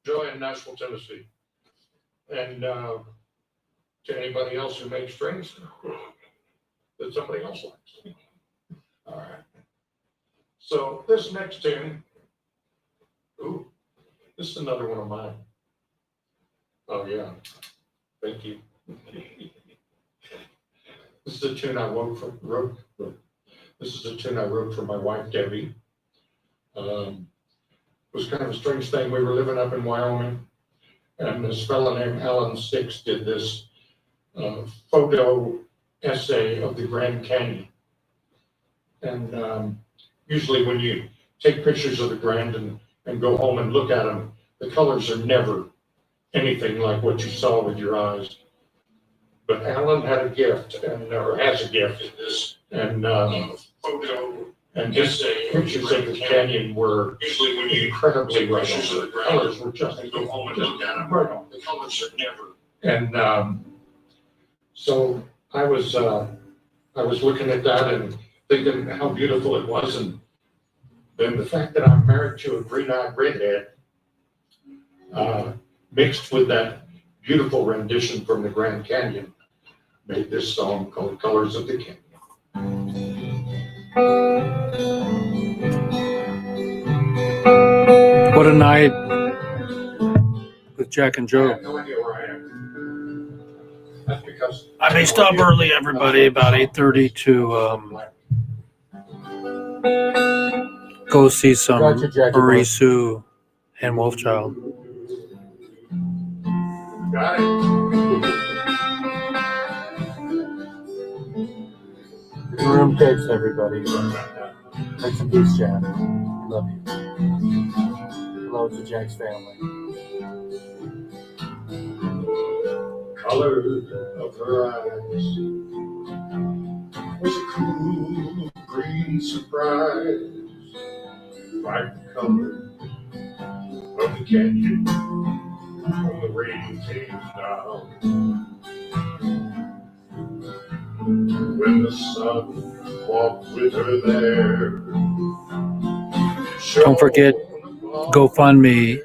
Joy in Nashville, Tennessee. And to anybody else who makes strings that somebody else likes. All right. So this next tune, this is another one of mine. Oh yeah, thank you. This is a tune I wrote. This is a tune I wrote for my wife Debbie. It was kind of a strange thing. We were living up in Wyoming, and this fellow named Alan Six did this photo essay of the Grand Canyon. And usually when you take pictures of the Grand and go home and look at them, the colors are never anything like what you saw with your eyes. But Alan had a gift, or has a gift in this, and photo and his pictures of the canyon were usually when you incredibly rush. The colors were just go home and look at them. Right on. The colors are never. And so I was looking at that and thinking how beautiful it was, and then the fact that I'm married to a green-eyed redhead, mixed with that beautiful rendition from the Grand Canyon, made this song called Colors of the Canyon. What a night with Jack and I Joe. have no idea where I am. That's because I may stop early, everybody, about 8:30 to go see some Gotcha, Jackie Marie boy. Sue and Wolfchild. got it. Room cakes, everybody. Rest in peace, Jack. Love you. Hello to Jack's family. Color of her eyes was a cool green surprise, like the color of the canyon when the rain came down. When the sun walked with her there. Don't forget GoFundMe,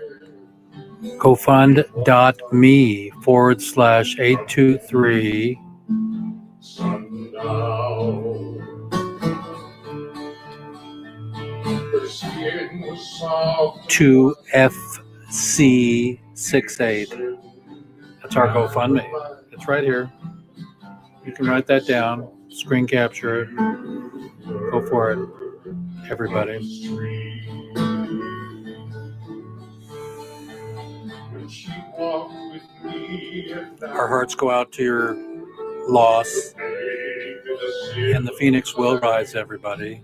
GoFund.me /823 Sundown. Her skin was soft 2FC68. That's our GoFundMe. It's right here. You can write that down, screen capture it. Go for it, everybody. Our hearts go out to your loss, and the phoenix will rise, everybody.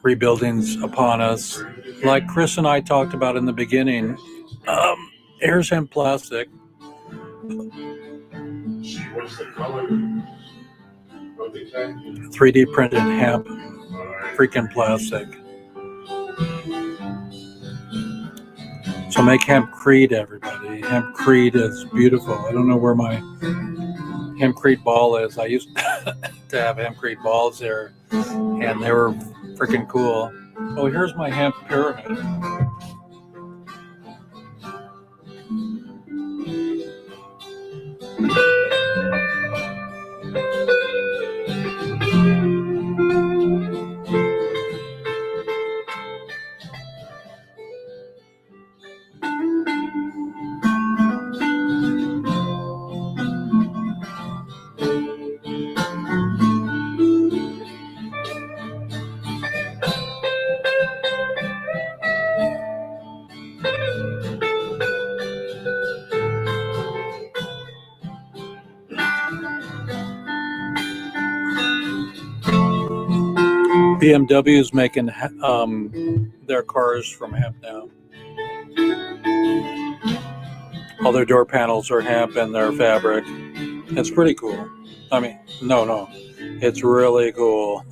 Rebuilding's upon us. Like Chris and I talked about in the beginning, airs and plastic. She was the color of the canyon. 3D printed hemp, freaking plastic. So make hempcrete, everybody. Hempcrete is beautiful. I don't know where my hempcrete ball is. I used to have hempcrete balls there, and they were freaking cool. Oh, here's my hemp pyramid. BMW is making their cars from hemp now. All their door panels are hemp and their fabric. It's pretty cool. I mean, no. It's really cool.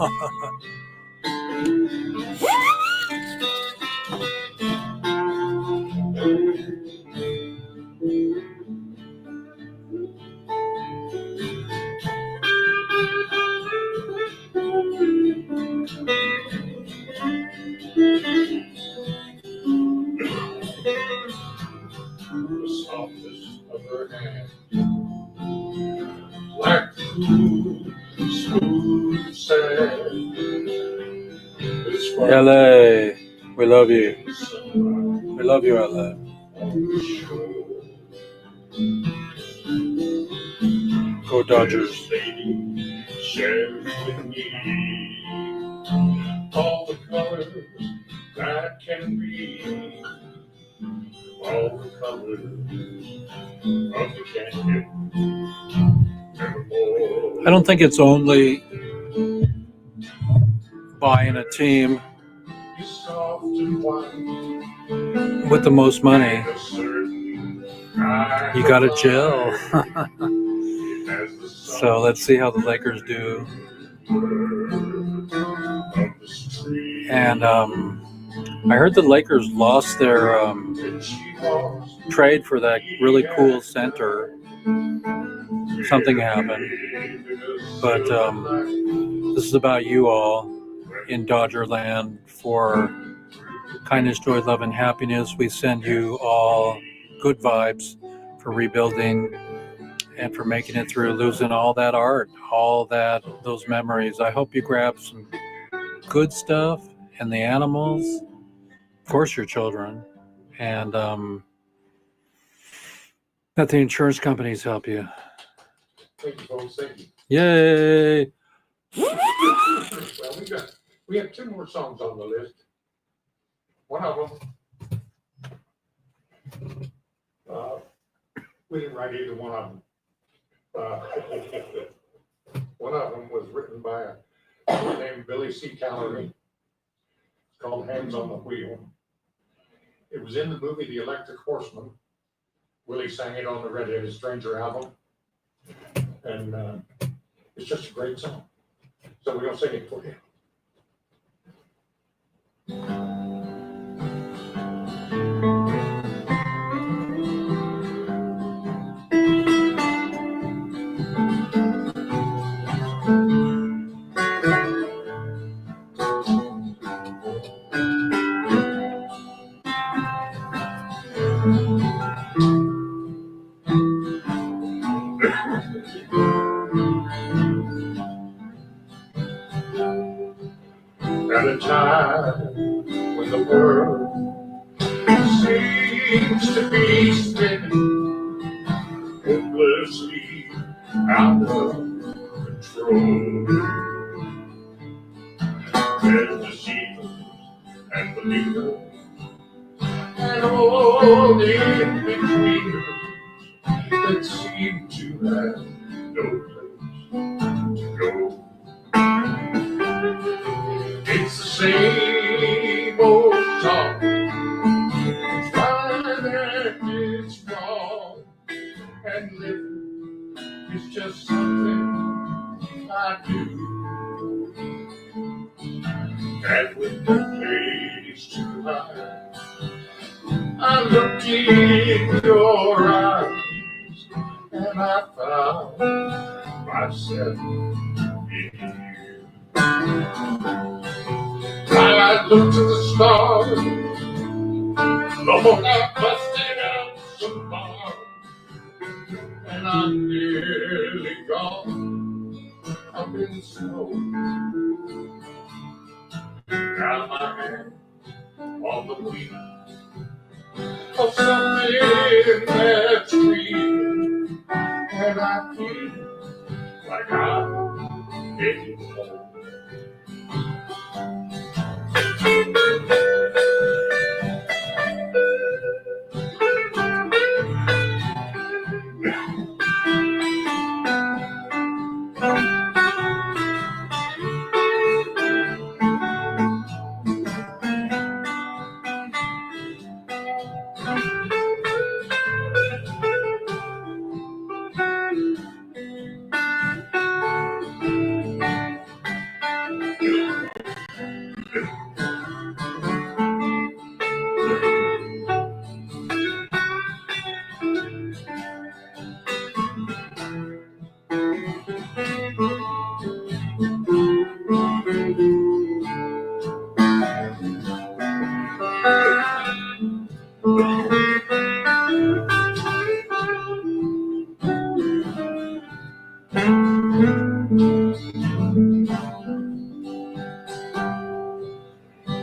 The softness of her hand, like cool, smooth sand. It's LA, we love you. We love you, LA. Go Dodgers. Shares with me all the colors that can be, all the colors of the canyon. I don't think it's only buying a team with the most money. You got to chill. So let's see how the Lakers do. And I heard the Lakers lost their trade for that really cool center. Something happened. But this is about you all in Dodgerland. For kindness, joy, love, and happiness, we send you all good vibes for rebuilding and for making it through losing all that art, all that, those memories. I hope you grab some good stuff and the animals, of course your children, and that the insurance companies help you. Thank you, folks. Thank you. Yay! Well, we have two more songs on the list. One of them, we didn't write either one of them. One of them was written by a man named Billy C. Callery. It's called Hands on the Wheel. It was in the movie The Electric Horseman. Willie sang it on the Red-Headed Stranger album. And it's just a great song. So we're going to sing it for you. At a time when the world seems to be spinning hopelessly out of control, there's deceivers and believers and all the in-betweeners that seem to have no place to go. It's the same old talk. It's right and it's wrong. And living is just something I do. And with no place to hide, I looked in your eyes and I found myself in you. I looked to the stars, Lord, I busted out some bars, and I'm nearly gone. I've been slow. Got my hand on the wheel of something that's real, and I feel like I'm getting home.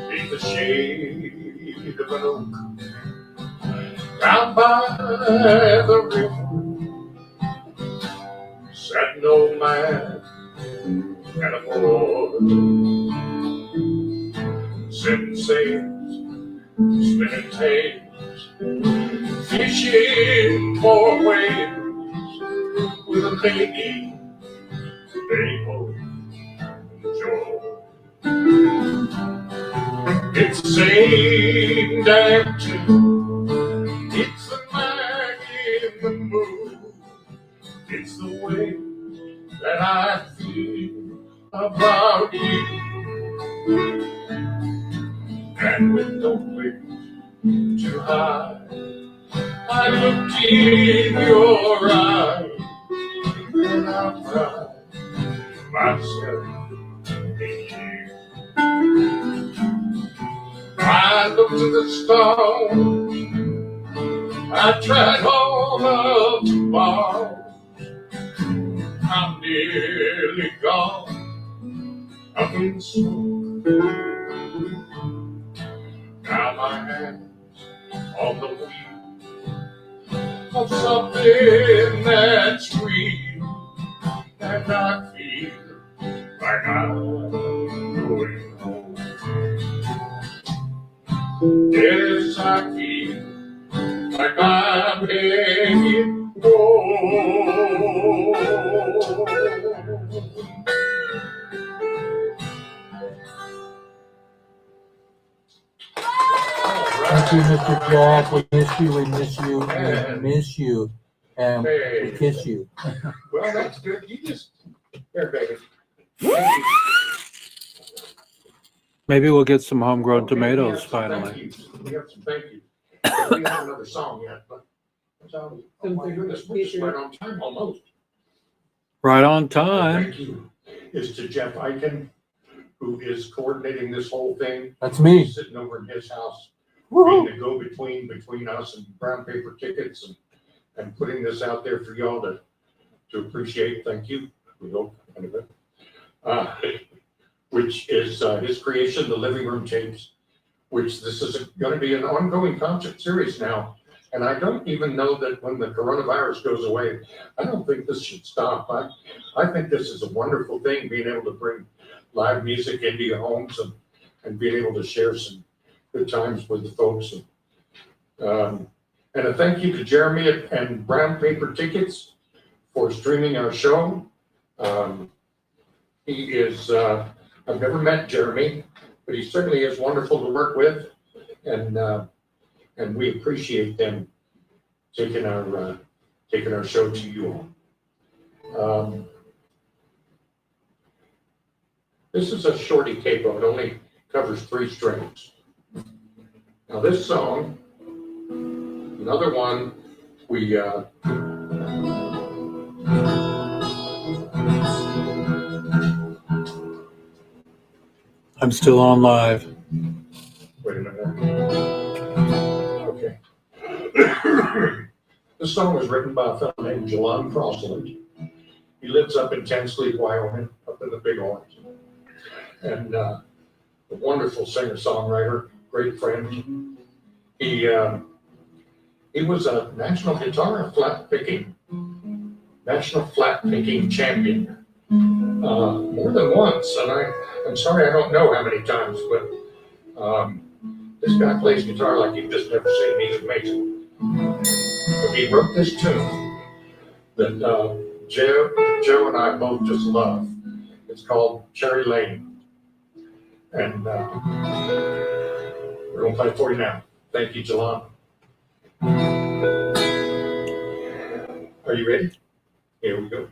Beneath the shade of an oak, down by the river, sat an old man and a boy, setting sails, spinning tales, fishing for whales, with a lady they both enjoy. It's the same damn tune. It's the night in the moon. It's the way that I feel about you. And with no wings too high, I looked in your eyes and I found myself in you. I looked to the stars, I tried all of tomorrow. I'm nearly gone, I'm in smoke. Now my hand's on the wheel of something that's real, and I feel like I'm going home. Yes, I feel like I'm heading home. Thank you, Mr. Jack. We miss you. We miss you. We miss you. And we kiss you. Well, that's good. You just here, baby. Maybe we'll get some homegrown tomatoes finally. We have some thank yous. We don't have another song yet, but oh my goodness, we're just right on time almost. Right on time. Thank you. Is to Jeff Eichen, who is coordinating this whole thing. That's me. He's sitting over in his house, Woo-hoo. being the go-between between us and Brown Paper Tickets and putting this out there for y'all to appreciate. Thank you. We hope anyway. Which is his creation, the Living Room Tapes, which this is going to be an ongoing concert series now. And I don't even know that when the coronavirus goes away, I don't think this should stop. I think this is a wonderful thing, being able to bring live music into your homes and being able to share some good times with the folks. And a thank you to Jeremy and Brown Paper Tickets for streaming our show. He is, I've never met Jeremy, but he certainly is wonderful to work with. And we appreciate them taking our show to you all. This is a shorty capo. It only covers 3 strings. Now this song Another one, we I'm still on live. wait a minute. Okay. This song was written by a fellow named Jalon Crossland. He lives up in Tennessee, Wyoming, up in the Big Orange. And a wonderful singer-songwriter, great friend. He was a national flat picking champion more than once. And I'm sorry, I don't know how many times, but this guy plays guitar like you've just never seen. He's amazing. But he wrote this tune that Joe and I both just love. It's called Cherry Lane. And we're going to play it for you now. Thank you, Jalon. Are you ready? Here we go.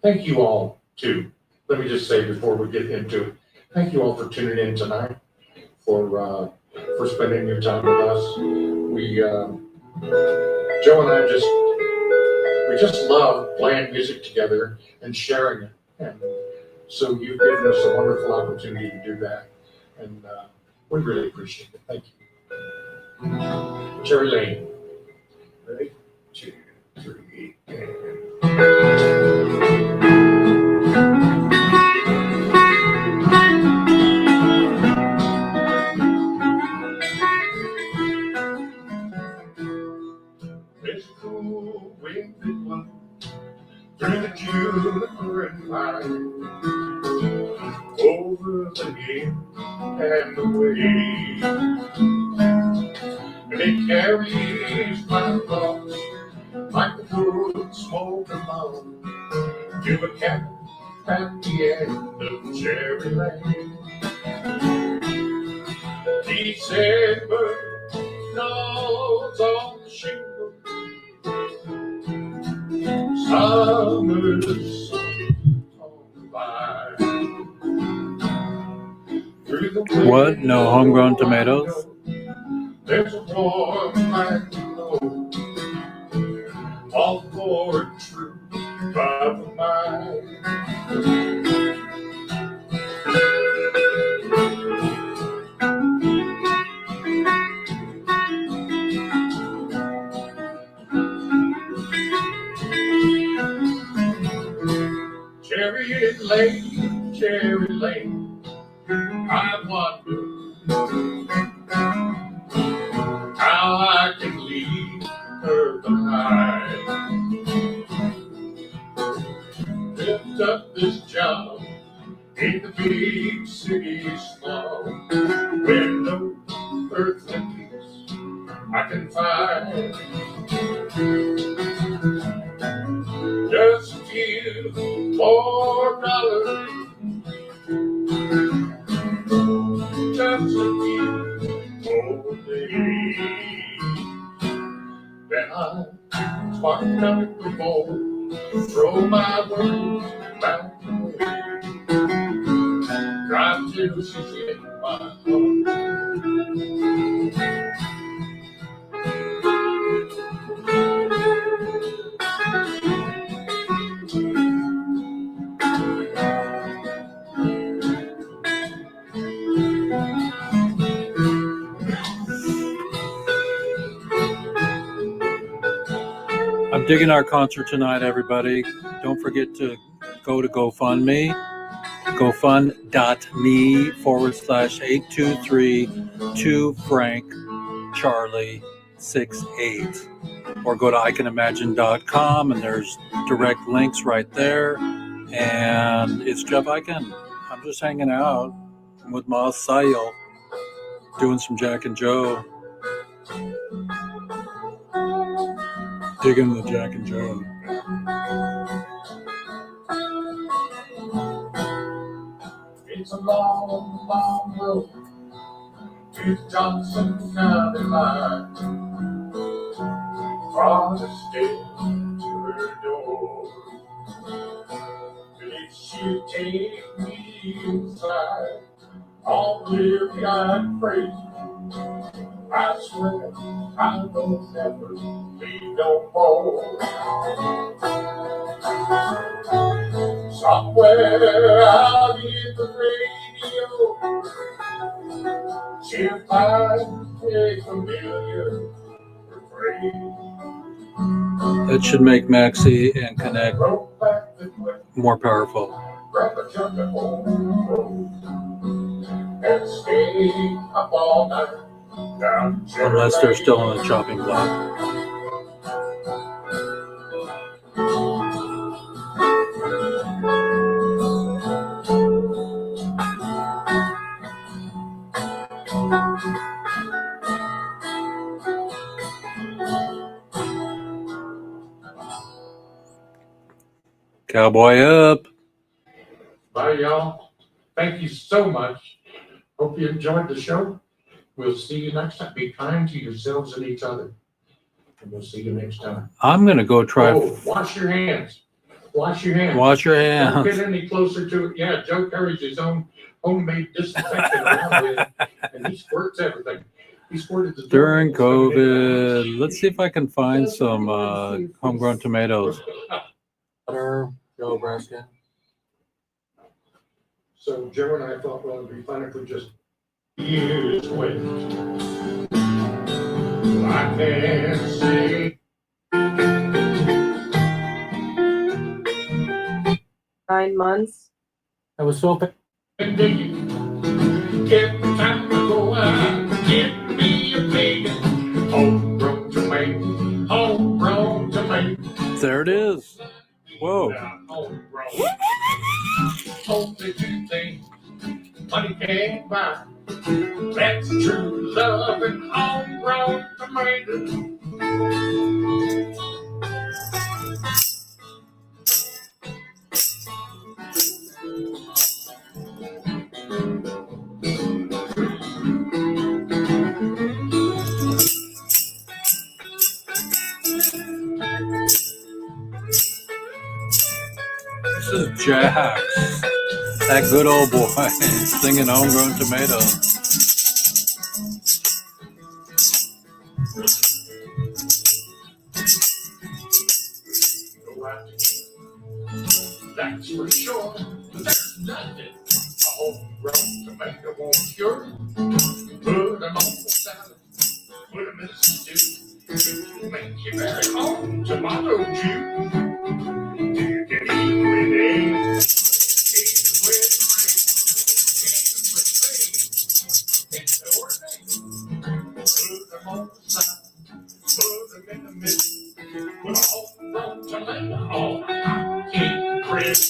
Thank you all, too. Let me just say before we get into it, thank you all for tuning in tonight, for spending your time with us. Joe and I just love playing music together and sharing it. And so you've given us a wonderful opportunity to do that. And we really appreciate it. Thank you. Cherry Lane. Ready? 2, 3, and... There's a cool wind that blows through the juniper and pine, over the hill and the way, and it carries my thoughts like the good smoke along to a cabin at the end of Cherry Lane. December snows on the shingle, summer's on the vine. Through the What? No homegrown tomatoes? There's a warm light glow, all for a true love of mine. Cherry Lane, I wonder how I can leave her behind. Lift up this job in the big city slum, where no earthly peace I can find. Just a few more dollars, just a few more days, then I'll spark up the bowl, throw my worries back away, drive till she's in my heart. I'm digging our concert tonight, everybody. Don't forget to go to GoFundMe, gofund.me/823-2FrankCharlie68, or go to icanimagine.com and there's direct links right there. And it's Jeff Icahn. I'm just hanging out with Ma Sayel, doing some Jack and Joe. Digging the Jack and Joe. It's a long, long road to the Johnson County line, from the state to her door. But if she take me inside, all weary-eyed crazy, I swear I will never leave no more. Somewhere out in the radio, she'll find a familiar refrain. That should make Maxi and Connect more powerful. Grab a jug of old road and stay up all night down Unless they're still on the chopping block. Cowboy up. Bye, y'all. Thank you so much. Hope you enjoyed the show. We'll see you next time. Be kind to yourselves and each other. And we'll see you next time. I'm going to go try. Oh, wash your hands. Wash your hands. Wash your Don't hands. get any closer to it. Yeah, Joe carries his own homemade disinfectant around with him, and he squirts everything. He squirted the During COVID. Let's see if I can find some homegrown tomatoes. Butter, Joe Breskin. So Joe and I thought, well, it'd be fun if we just years went. I can't see. 9 months. I was so Every time I go out, get me a big homegrown tomato. Homegrown tomato. There it is. Whoa. Homegrown. Only two things money can't buy. That's true love and homegrown tomato. This is Jax. That good old boy singing homegrown tomato. That's for sure. There's nothing a homegrown tomato won't cure. Put them on the salad, put them in a stew. Make you very home tomato juice. You can eat with eggs, eat with grain, eat with beans. It's ordinary. Put them on the side, put them in the middle. Put a homegrown tomato on a hot crisp.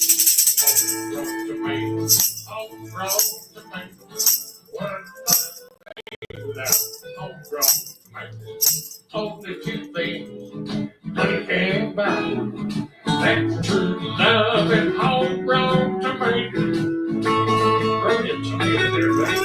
Homegrown tomato, homegrown tomato. What a without homegrown tomato. Only two things money can't buy. That's true love and homegrown tomato. Throw your tomato there, baby.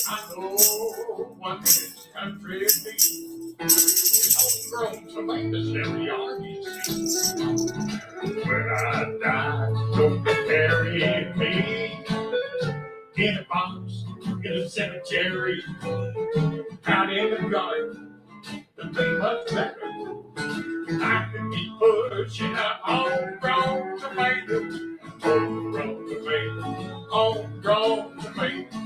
I know what this country needs. Homegrown tomatoes, every yard you see. When I die, don't bury me in a box in a cemetery, out in the garden. It'd be much better. I could be pushing a homegrown tomato. Homegrown tomato, homegrown tomato.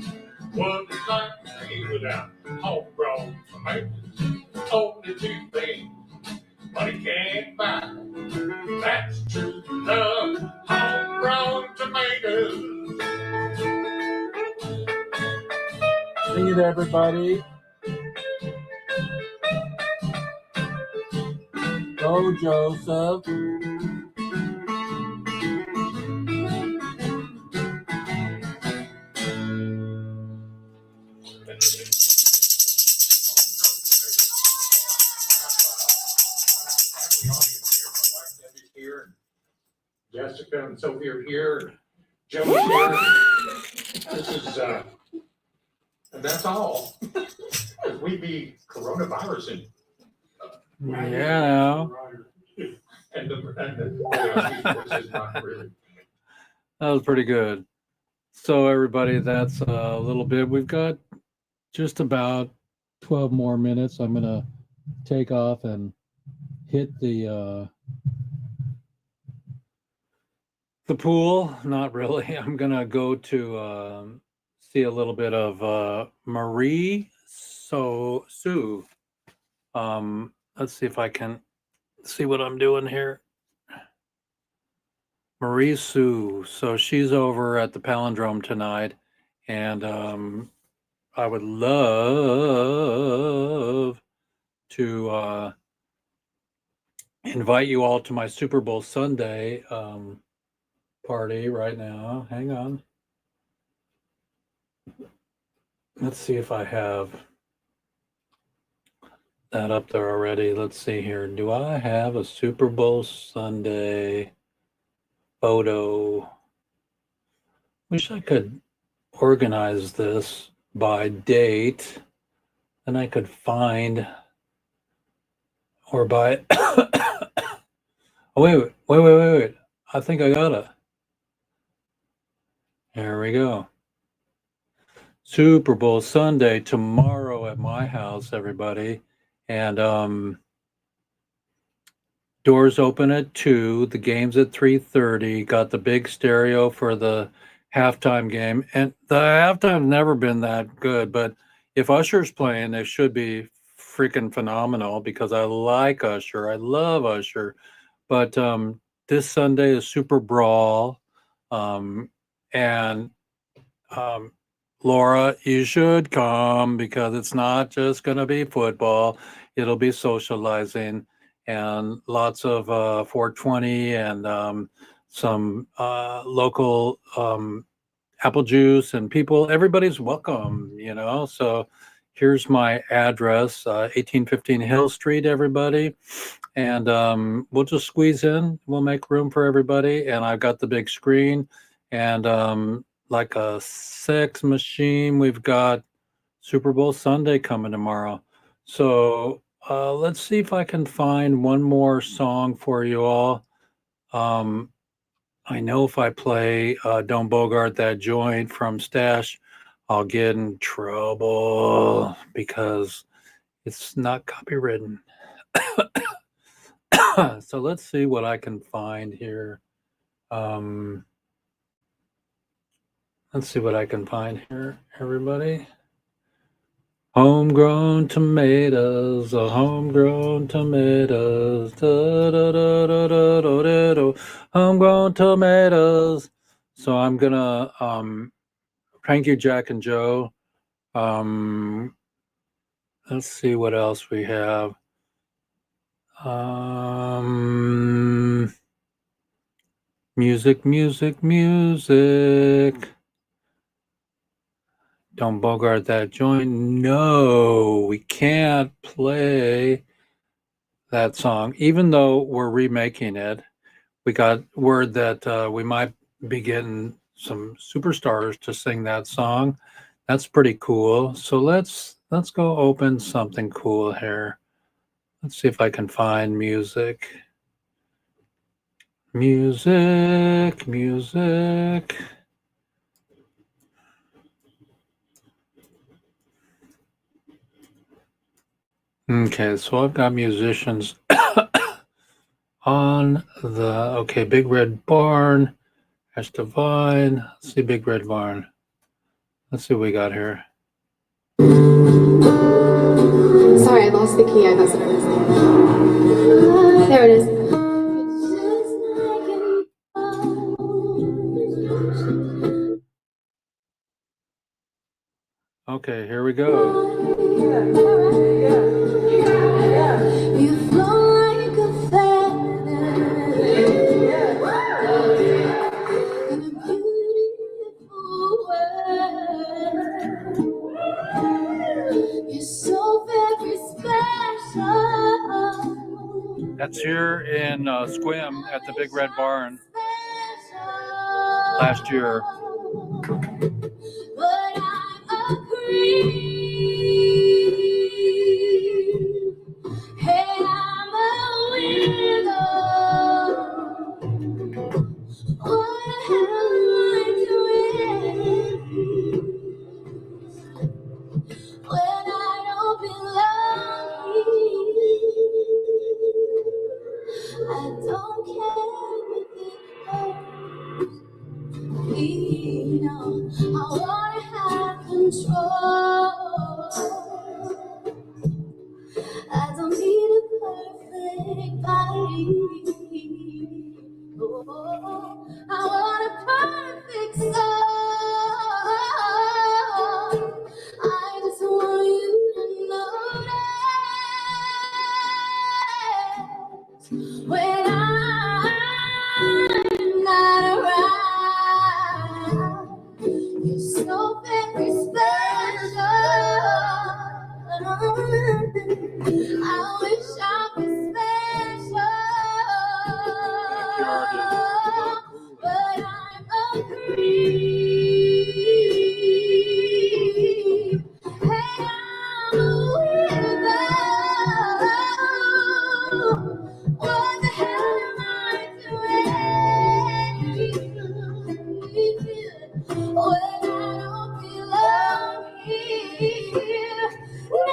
What is life to be without homegrown tomatoes? Only two things money can't buy. That's true love, homegrown tomatoes. Sing it, everybody. Go, Joseph. Jessica and Sophie are here. Joe's here. This is, and that's all. We be coronavirusing. Yeah. And this is not really. That was pretty good. So everybody, that's a little bit. We've got just about 12 more minutes. I'm gonna take off and hit the pool. Not really. I'm gonna go to see a little bit of Marie Sue. Let's see if I can see what I'm doing here. Marie Sue. So she's over at the Palindrome tonight, and I would love to invite you all to my Super Bowl Sunday party right now. Hang on. Let's see if I have that up there already. Let's see here. Do I have a Super Bowl Sunday photo? Wish I could organize this by date, and I could find, or by oh, wait. I think I got it. There we go. Super Bowl Sunday tomorrow at my house, everybody. And doors open at 2, the game's at 3:30. Got the big stereo for the halftime game. And the halftime's never been that good, but if Usher's playing, it should be freaking phenomenal because I like Usher. I love Usher. But this Sunday is Super Brawl. And Laura, you should come because it's not just going to be football. It'll be socializing and lots of 420 and some local apple juice and people. Everybody's welcome, you know. So here's my address, 1815 Hill Street, everybody. And we'll just squeeze in. We'll make room for everybody. And I've got the big screen and like a sex machine. We've got Super Bowl Sunday coming tomorrow. So let's see if I can find one more song for you all. I know if I play Don't Bogart That Joint from Stash, I'll get in trouble because it's not copywritten. So let's see what I can find here. Let's see what I can find here, everybody. Homegrown tomatoes, homegrown tomatoes, da, da, da, da, da, da, da, da. Homegrown tomatoes. So I'm gonna thank you, Jack and Joe. Let's see what else we have. Music. Don't Bogart That Joint. No, we can't play that song, even though we're remaking it. We got word that we might be getting some superstars to sing that song. That's pretty cool. So let's go open something cool here. Let's see if I can find music. Okay, so I've got musicians on the Big Red Barn, Ash Divine. Let's see Big Red Barn. Let's see what we got here. Sorry, I lost the key. I thought somebody was there. There it is. Okay, here we go. You flow like a feather in a beautiful world. You're so very special. That's here in Squim at the Big Red Barn. last year. But I'm a creep. Hey, I'm a widow. What the hell am I doing when I don't belong here? I don't care if it hurts. You know, I wanna have control. I don't need a perfect body. Oh, I want a perfect soul. I just want you to notice when I'm not around. You're so very special. I wish I was special, but I'm a creep. Hey, I'm a weirdo. What the hell am I doing? When I don't belong here. Now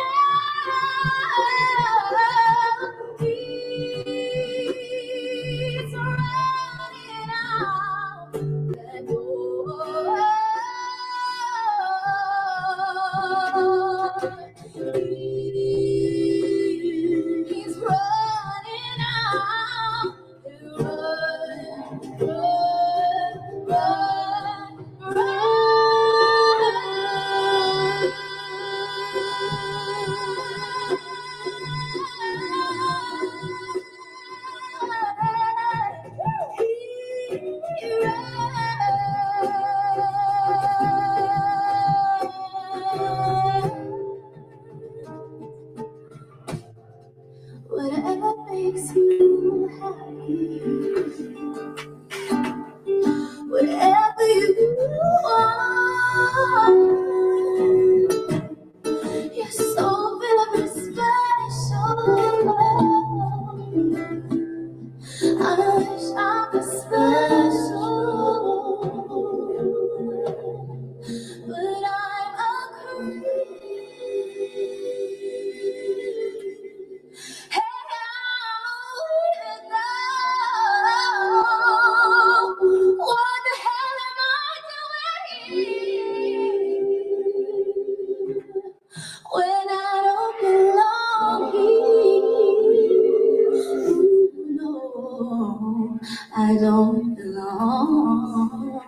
he's running out the door. He's running out the whatever makes you happy, whatever you want. You're so very special. I wish I was special, but I'm a creep. Hey, I'm a weirdo. What the hell am I doing when I don't belong here? No, I don't belong.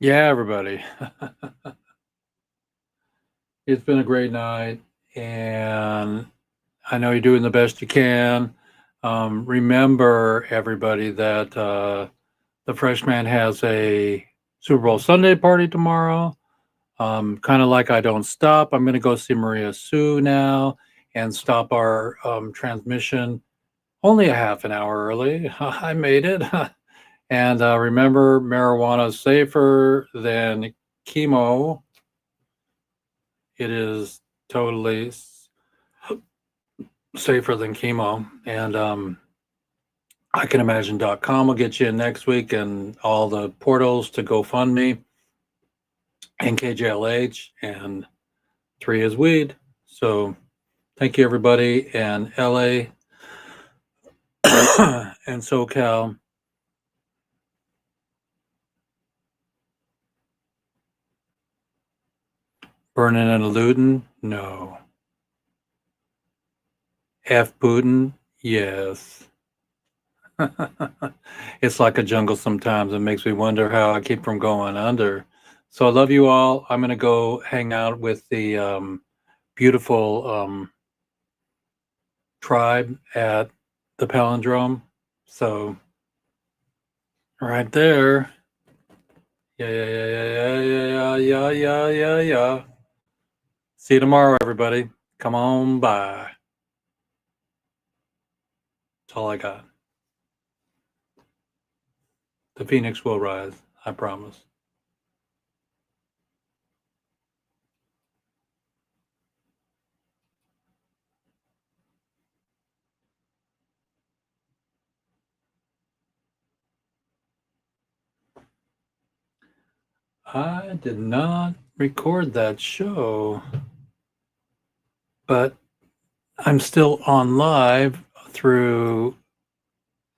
Yeah, everybody. It's been a great night, and I know you're doing the best you can. Remember, everybody, that the Freshman has a Super Bowl Sunday party tomorrow. Kind of like I Don't Stop. I'm going to go see Maria Sue now and stop our transmission only a half an hour early. I made it. And remember, marijuana is safer than chemo. It is totally safer than chemo. And icanimagine.com will get you in next week, and all the portals to GoFundMe and KJLH, and 3 is weed. So thank you, everybody. And LA and SoCal. Burning and looting? No. F Putin? Yes. It's like a jungle sometimes. It makes me wonder how I keep from going under. So I love you all. I'm going to go hang out with the beautiful tribe at the palindrome. So right there. Yeah. See you tomorrow, everybody. come on by. That's all I got. The Phoenix will rise, I promise. I did not record that show, but I'm still on live through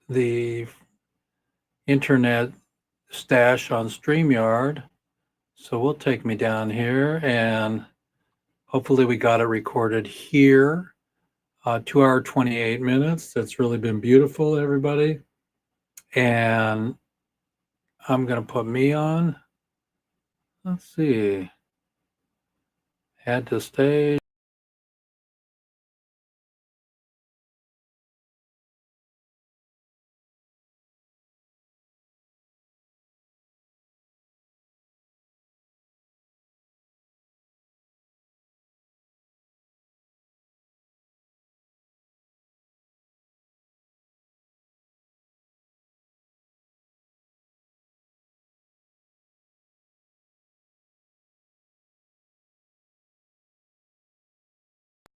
the internet stash on StreamYard. So we'll take me down here and hopefully we got it recorded here. 2 hour, 28 minutes. That's really been beautiful, everybody. And I'm going to put me on. Let's see. Add to stage.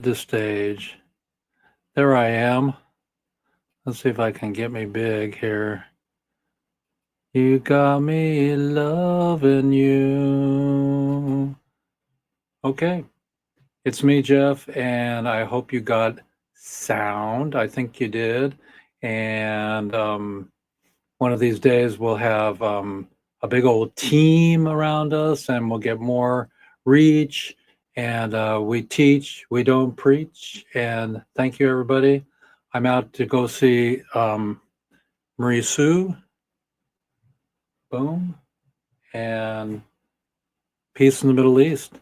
This stage. There I am. Let's see if I can get me big here. You got me loving you. Okay. It's me, Jeff, and I hope you got sound. I think you did. And one of these days we'll have a big old team around us and we'll get more reach. And we teach, we don't preach. And thank you, everybody. I'm out to go see Marie Sue. Boom. And peace in the Middle East.